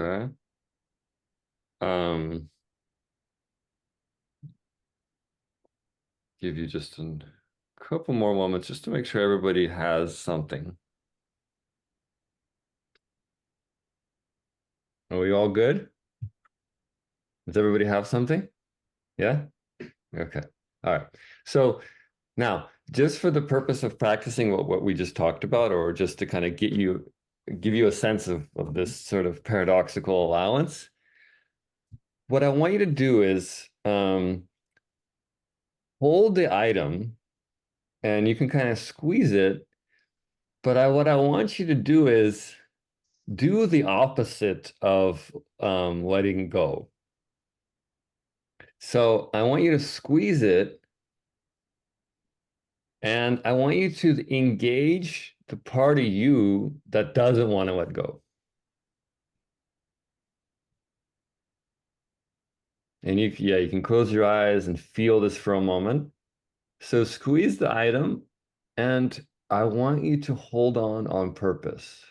Okay. Um, Give you just a couple more moments just to make sure everybody has something. Are we all good? Does everybody have something? Yeah? Okay. All right. So now, just for the purpose of practicing what we just talked about, or just to kind of give you a sense of this sort of paradoxical allowance, what I want you to do is hold the item and you can kind of squeeze it, but what I want you to do is do the opposite of letting go. So I want you to squeeze it, and I want you to engage the part of you that doesn't want to let go. And you can close your eyes and feel this for a moment. So squeeze the item, and I want you to hold on purpose.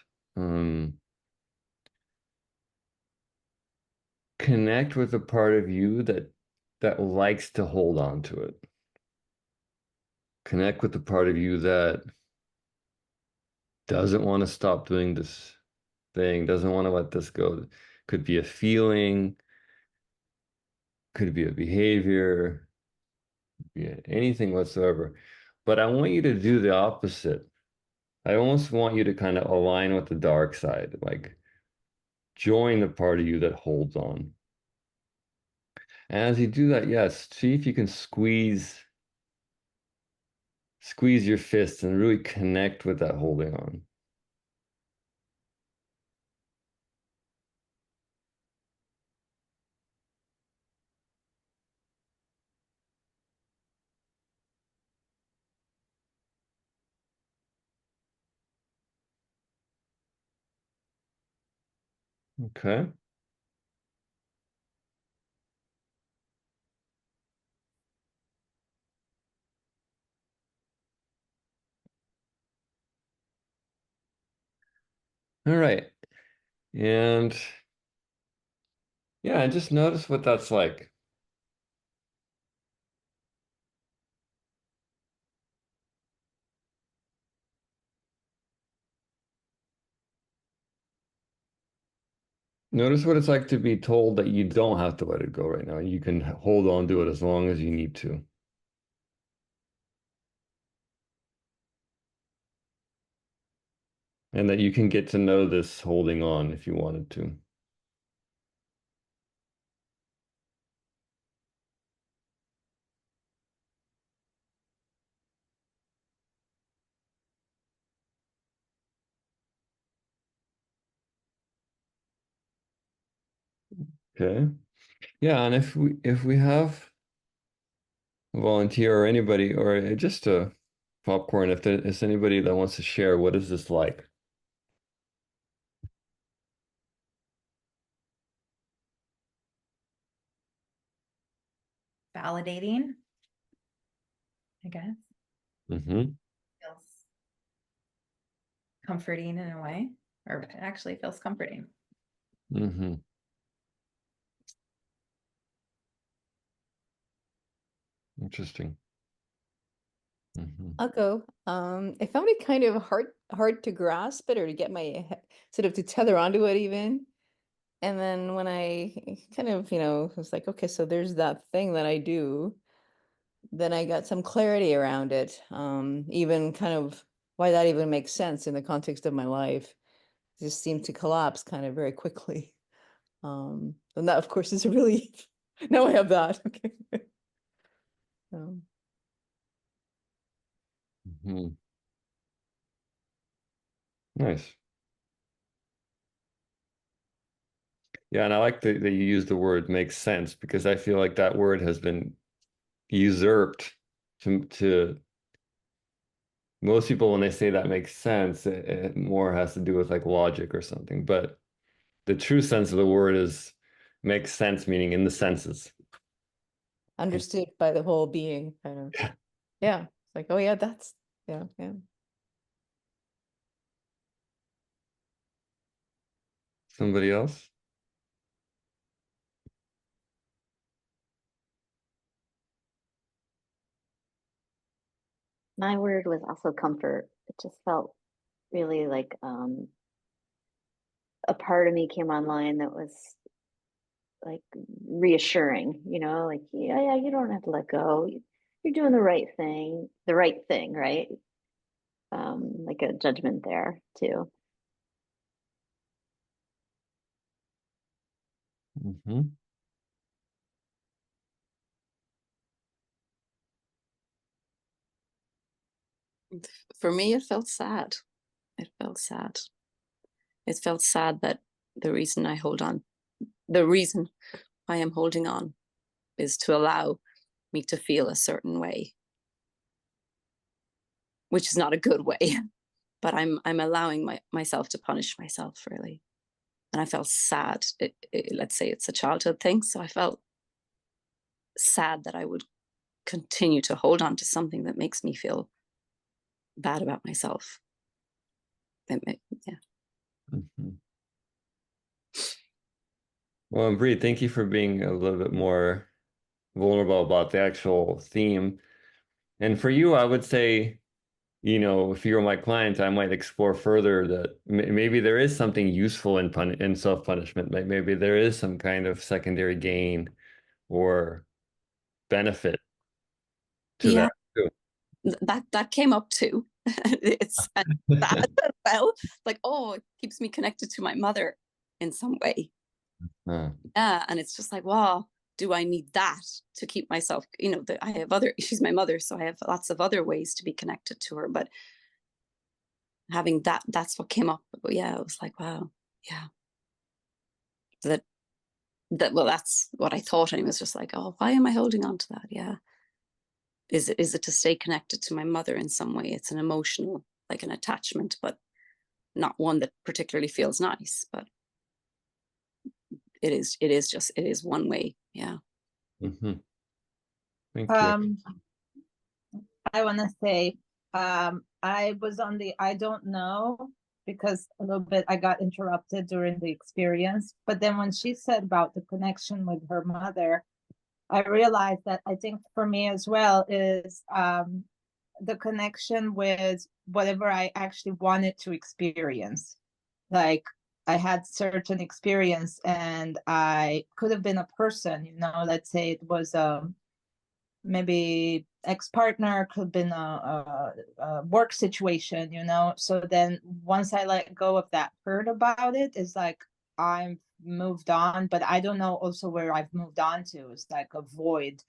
Connect with the part of you that likes to hold on to it. Connect with the part of you that doesn't want to stop doing this thing, doesn't want to let this go. Could be a feeling, could be a behavior, yeah, anything whatsoever. But I want you to do the opposite. I almost want you to kind of align with the dark side, like join the part of you that holds on. And as you do that, yes, see if you can squeeze your fists and really connect with that holding on. Okay. All right. And yeah, and just notice what that's like. Notice what it's like to be told that you don't have to let it go right now. You can hold on to it as long as you need to. And that you can get to know this holding on if you wanted to. Okay. Yeah, and if we have a volunteer or anybody or just a popcorn, if there is anybody that wants to share, what is this like? Validating, I guess. Mm-hmm. Feels comforting in a way, or it actually feels comforting. Mm-hmm. Interesting. Mm-hmm. I'll go. I found it kind of hard to grasp it or to get my sort of to tether onto it even. And then when I kind of, was like, okay, so there's that thing that I do, then I got some clarity around it. Even kind of why that even makes sense in the context of my life. It just seemed to collapse kind of very quickly. And that of course is a relief. Now I have that. Okay. Um, Mm-hmm. Nice. Yeah, and I like that you use the word makes sense because I feel like that word has been usurped to most people when they say that makes sense, it more has to do with like logic or something. But the true sense of the word is makes sense, meaning in the senses. understood by the whole being kind of. Yeah. Yeah. It's like, oh yeah, that's yeah. Somebody else? My word was also comfort. It just felt really like a part of me came online that was like reassuring, like, yeah, you don't have to let go. You're doing the right thing, right? Like a judgment there too. Mm-hmm. For me, it felt sad. It felt sad. It felt sad that the reason I am holding on is to allow me to feel a certain way, which is not a good way. But I'm allowing myself to punish myself, really. And I felt sad. Let's say it's a childhood thing, so I felt sad that I would continue to hold on to something that makes me feel bad about myself. Yeah. Mm-hmm. Well, and Bree, thank you for being a little bit more vulnerable about the actual theme. And for you, I would say, if you were my client, I might explore further that maybe there is something useful in self-punishment. Like maybe there is some kind of secondary gain or benefit to Yeah, that too. that came up too. It's that as well. Like, oh, it keeps me connected to my mother in some way. Uh, Yeah, and it's just like, wow, do I need that to keep myself? I have she's my mother, so I have lots of other ways to be connected to her. But having that's what came up. But yeah, it was like, wow, yeah, that well, that's what I thought, and it was just like, oh, why am I holding on to that? Yeah, is it to stay connected to my mother in some way? It's an emotional, like an attachment, but not one that particularly feels nice. But it is one way. Yeah. Mhm. Thank you. I want to say, I was on the I don't know because a little bit I got interrupted during the experience. But then when she said about the connection with her mother, I realized that I think for me as well is the connection with whatever I actually wanted to experience. Like I had certain experience and I could have been a person, you know, let's say it was maybe ex-partner, could have been a work situation, you know. So then once I let go of that hurt about it, it's like I'm moved on, but I don't know also where I've moved on to. It's like a void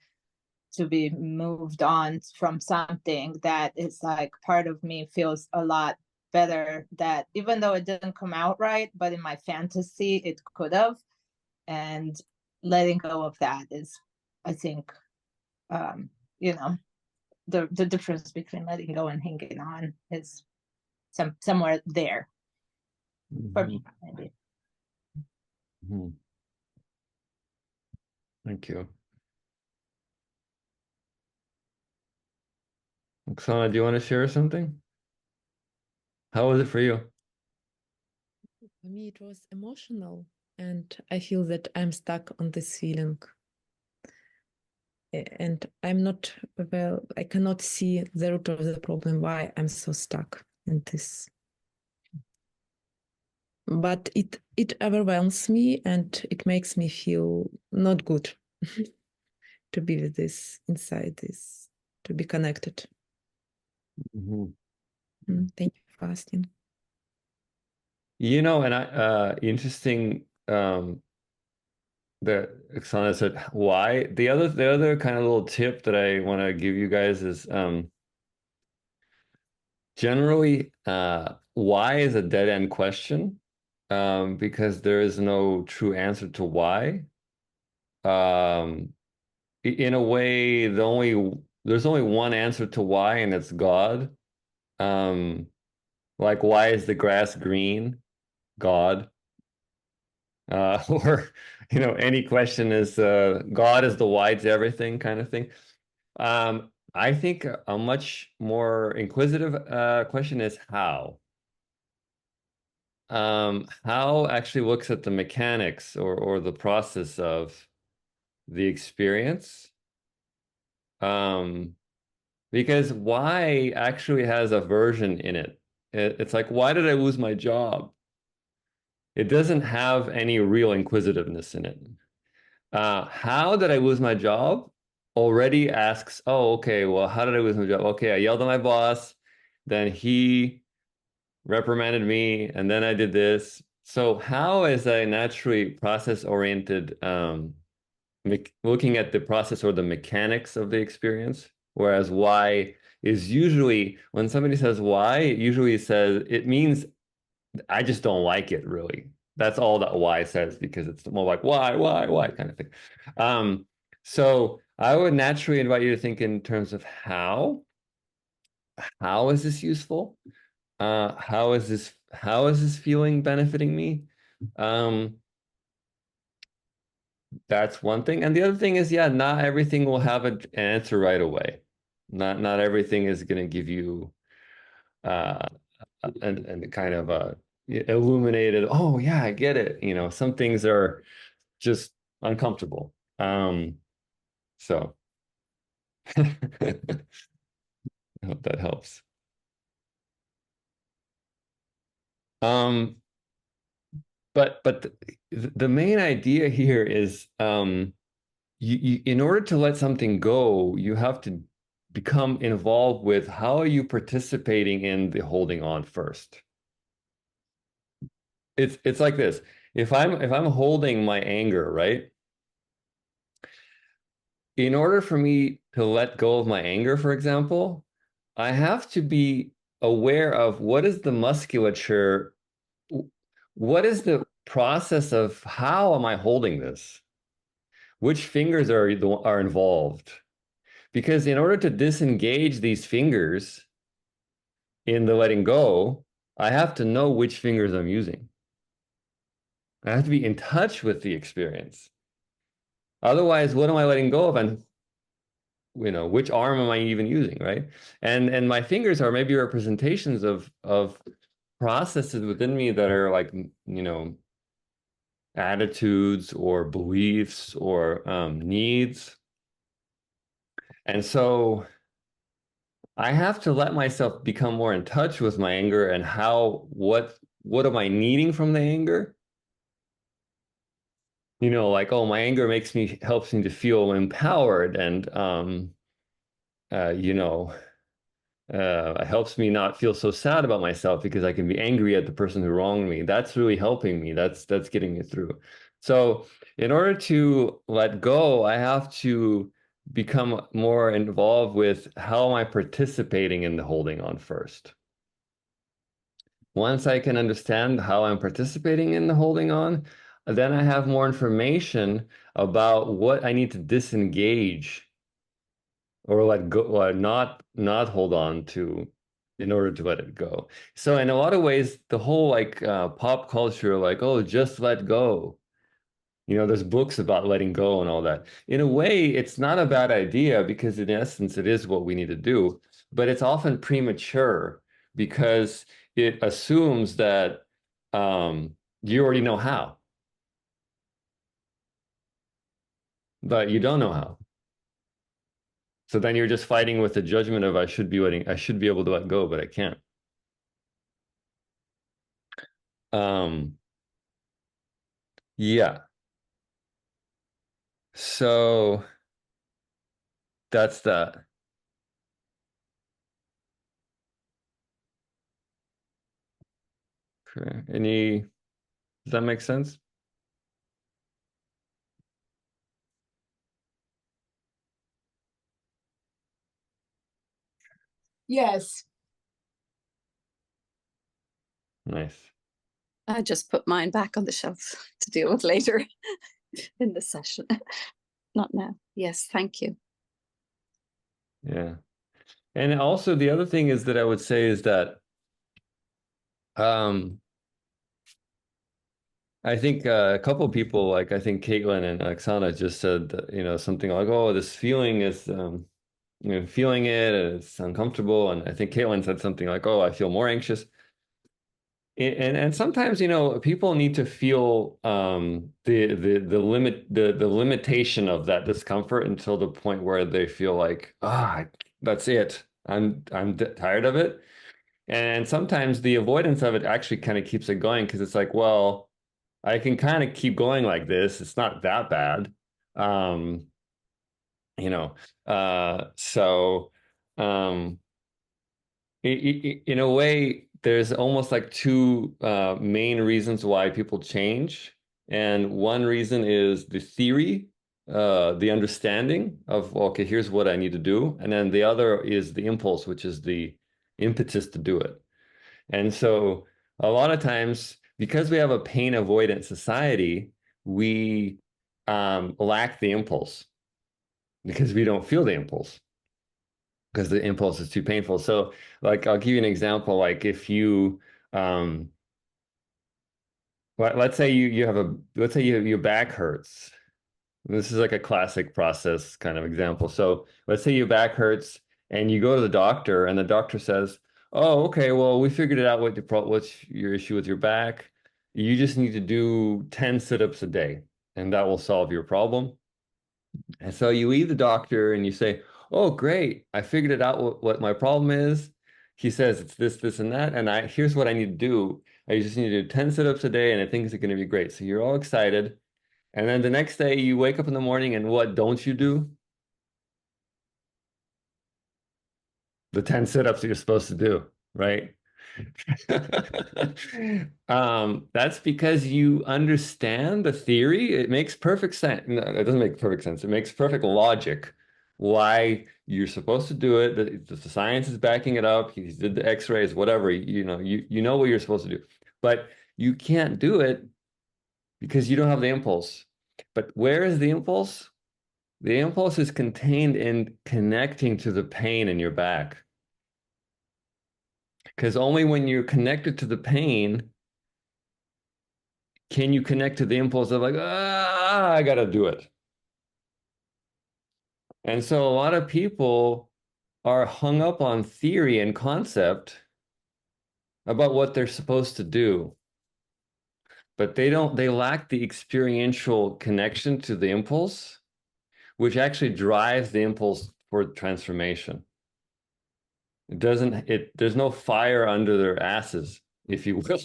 to be moved on from something that is like part of me feels a lot better, that even though it didn't come out right, but in my fantasy it could have. And letting go of that is, I think, you know, the difference between letting go and hanging on is somewhere there for me, maybe. Mhm. Thank you. Oksana, do you want to share something? How was it for you? For me, it was emotional, and I feel that I'm stuck on this feeling. And I'm not, well, I cannot see the root of the problem, why I'm so stuck in this. But it overwhelms me and it makes me feel not good to be with this, inside this, to be connected. Mhm. Thank you for asking. You know, and interesting that Oksana said why. The other kind of little tip that I want to give you guys is generally why is a dead end question, because there is no true answer to why. In a way, there's only one answer to why, and it's God. Like, why is the grass green? God. Or, any question is God is the why to everything kind of thing. I think a much more inquisitive question is how. How actually looks at the mechanics or the process of the experience. Because why actually has a version in it. It's like, why did I lose my job? It doesn't have any real inquisitiveness in it. How did I lose my job? Already asks, oh, okay, well, how did I lose my job? Okay, I yelled at my boss, then he reprimanded me, and then I did this. So how is a naturally process-oriented, looking at the process or the mechanics of the experience, whereas why is usually, when somebody says why, it usually says, it means I just don't like it, really. That's all that why says, because it's more like why kind of thing. So I would naturally invite you to think in terms of how is this useful? How is this feeling benefiting me? That's one thing. And the other thing is, yeah, not everything will have an answer right away. Not everything is going to give you and kind of illuminated, oh yeah, I get it. Some things are just uncomfortable. So I hope that helps. But the main idea here is you in order to let something go, you have to become involved with how are you participating in the holding on first. It's like this. If I'm holding my anger, right? In order for me to let go of my anger, for example, I have to be aware of what is the musculature, what is the process of how am I holding this? Which fingers are involved? Because in order to disengage these fingers in the letting go, I have to know which fingers I'm using. I have to be in touch with the experience. Otherwise, what am I letting go of? And which arm am I even using, right? And my fingers are maybe representations of processes within me that are like, attitudes or beliefs or needs. And so I have to let myself become more in touch with my anger and what am I needing from the anger? Like, oh, my anger helps me to feel empowered and it helps me not feel so sad about myself because I can be angry at the person who wronged me. That's really helping me. That's getting me through. So in order to let go, I have to become more involved with how am I participating in the holding on first. Once I can understand how I'm participating in the holding on, then I have more information about what I need to disengage or let go, or not hold on to in order to let it go. So in a lot of ways, the whole like pop culture, like, oh, just let go. There's books about letting go and all that. In a way, it's not a bad idea because in essence, it is what we need to do, but it's often premature because it assumes that you already know how, but you don't know how. So then you're just fighting with the judgment of I should be able to let go, but I can't. Yeah. So that's that. Okay. Does that make sense? Yes. Nice. I just put mine back on the shelf to deal with later in the session. Not now. Yes, thank you. Yeah. And also the other thing is that I would say is that I think a couple of people, like I think Caitlin and Oksana just said that, something like, oh, this feeling is feeling it and it's uncomfortable. And I think Caitlin said something like, oh, I feel more anxious. And sometimes, people need to feel the limitation of that discomfort until the point where they feel like, that's it. I'm tired of it. And sometimes the avoidance of it actually kind of keeps it going because it's like, well, I can kind of keep going like this. It's not that bad. Um, you know, so um in a way, there's almost like two main reasons why people change. And one reason is the theory, the understanding of, okay, here's what I need to do. And then the other is the impulse, which is the impetus to do it. And so a lot of times, because we have a pain avoidant society, we lack the impulse because we don't feel the impulse because the impulse is too painful. So like, I'll give you an example. Like if you, let's say let's say your back hurts. This is like a classic process kind of example. So let's say your back hurts and you go to the doctor and the doctor says, oh, okay, well, we figured it out what's your issue with your back. You just need to do 10 sit-ups a day and that will solve your problem. And so you leave the doctor and you say, oh, great. I figured it out what my problem is. He says it's this, this, and that. And here's what I need to do. I just need to do 10 sit-ups a day and I think it's going to be great. So you're all excited. And then the next day you wake up in the morning and what don't you do? The 10 sit-ups that you're supposed to do, right? That's because you understand the theory. It makes perfect sense. No, it doesn't make perfect sense. It makes perfect logic why you're supposed to do it. The science is backing it up. He did the x-rays, whatever. You know what you're supposed to do. But you can't do it because you don't have the impulse. But where is the impulse? The impulse is contained in connecting to the pain in your back. Because only when you're connected to the pain can you connect to the impulse of like, ah, I gotta do it. And so a lot of people are hung up on theory and concept about what they're supposed to do, but they lack the experiential connection to the impulse, which actually drives the impulse for transformation. There's no fire under their asses, if you will.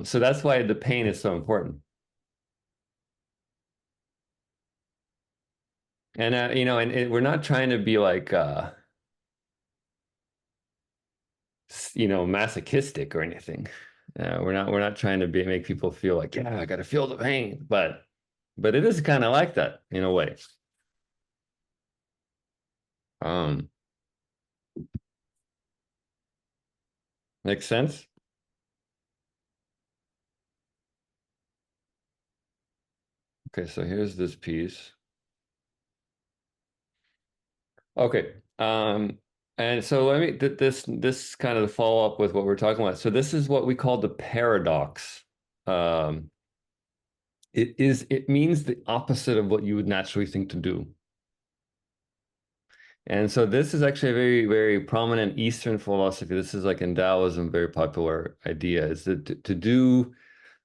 So that's why the pain is so important. And we're not trying to be like masochistic or anything. We're not trying to make people feel like, yeah, I got to feel the pain, but it is kind of like that in a way. Makes sense? Okay, so here's this piece. Okay. And so let me this kind of follow up with what we're talking about. So this is what we call the paradox. It means the opposite of what you would naturally think to do. And so this is actually a very, very prominent Eastern philosophy. This is like in Taoism, very popular idea is that to do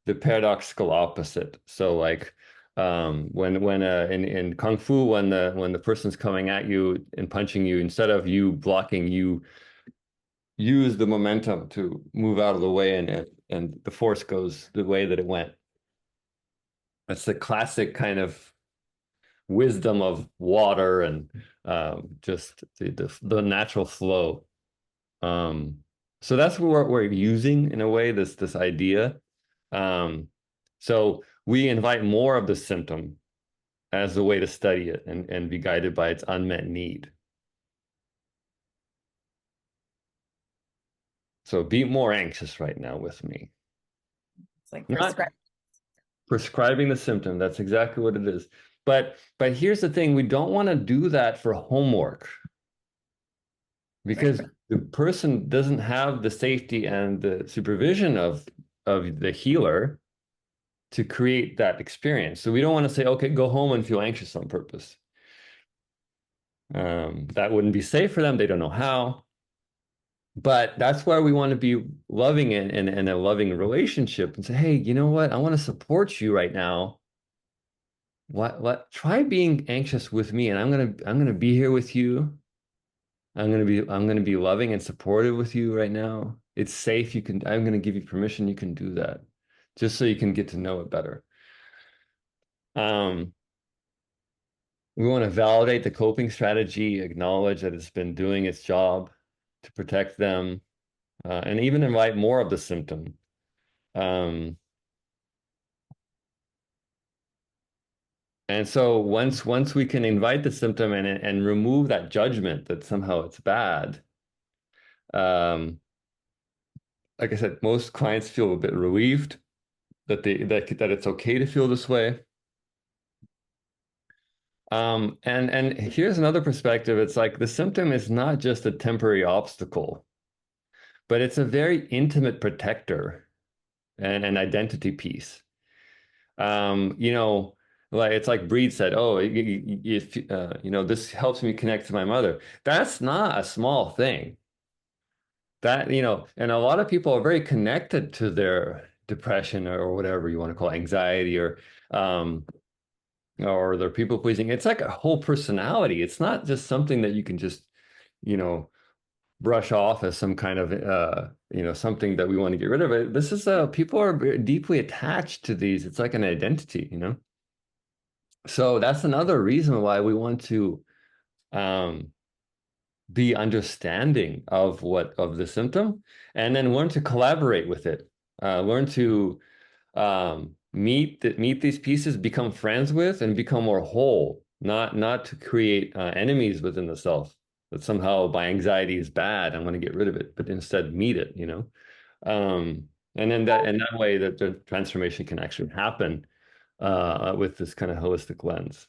the paradoxical opposite. So like when in Kung Fu, when the person's coming at you and punching you, instead of you blocking, you use the momentum to move out of the way, and the force goes the way that it went. That's the classic kind of wisdom of water and just the natural flow. So that's what we're using in a way, this idea. So we invite more of the symptom as a way to study it and be guided by its unmet need. So be more anxious right now with me. It's like Not prescribing the symptom. That's exactly what it is. But here's the thing, we don't want to do that for homework, because the person doesn't have the safety and the supervision of the healer to create that experience. So we don't want to say, okay, go home and feel anxious on purpose. That wouldn't be safe for them. They don't know how. But that's where we want to be loving in a loving relationship and say, hey, you know what? I want to support you right now. Try being anxious with me, and I'm gonna be here with you. I'm gonna be loving and supportive with you right now. It's safe. I'm gonna give you permission. You can do that, just so you can get to know it better. We want to validate the coping strategy, acknowledge that it's been doing its job to protect them, and even invite more of the symptom. And so once we can invite the symptom and remove that judgment that somehow it's bad, like I said, most clients feel a bit relieved that it's okay to feel this way. And here's another perspective. It's like the symptom is not just a temporary obstacle, but it's a very intimate protector and an identity piece. Like it's like Breed said, oh, if this helps me connect to my mother. That's not a small thing. That, and a lot of people are very connected to their depression or whatever you want to call it, anxiety or their people pleasing. It's like a whole personality. It's not just something that you can just, brush off as some kind of, something that we want to get rid of it. This is people are deeply attached to these. It's like an identity, So that's another reason why we want to be understanding of the symptom, and then learn to collaborate with it. Learn to meet these pieces, become friends with, and become more whole. Not to create enemies within the self. That somehow my anxiety is bad, I'm going to get rid of it, but instead meet it. And then that way that the transformation can actually happen with this kind of holistic lens.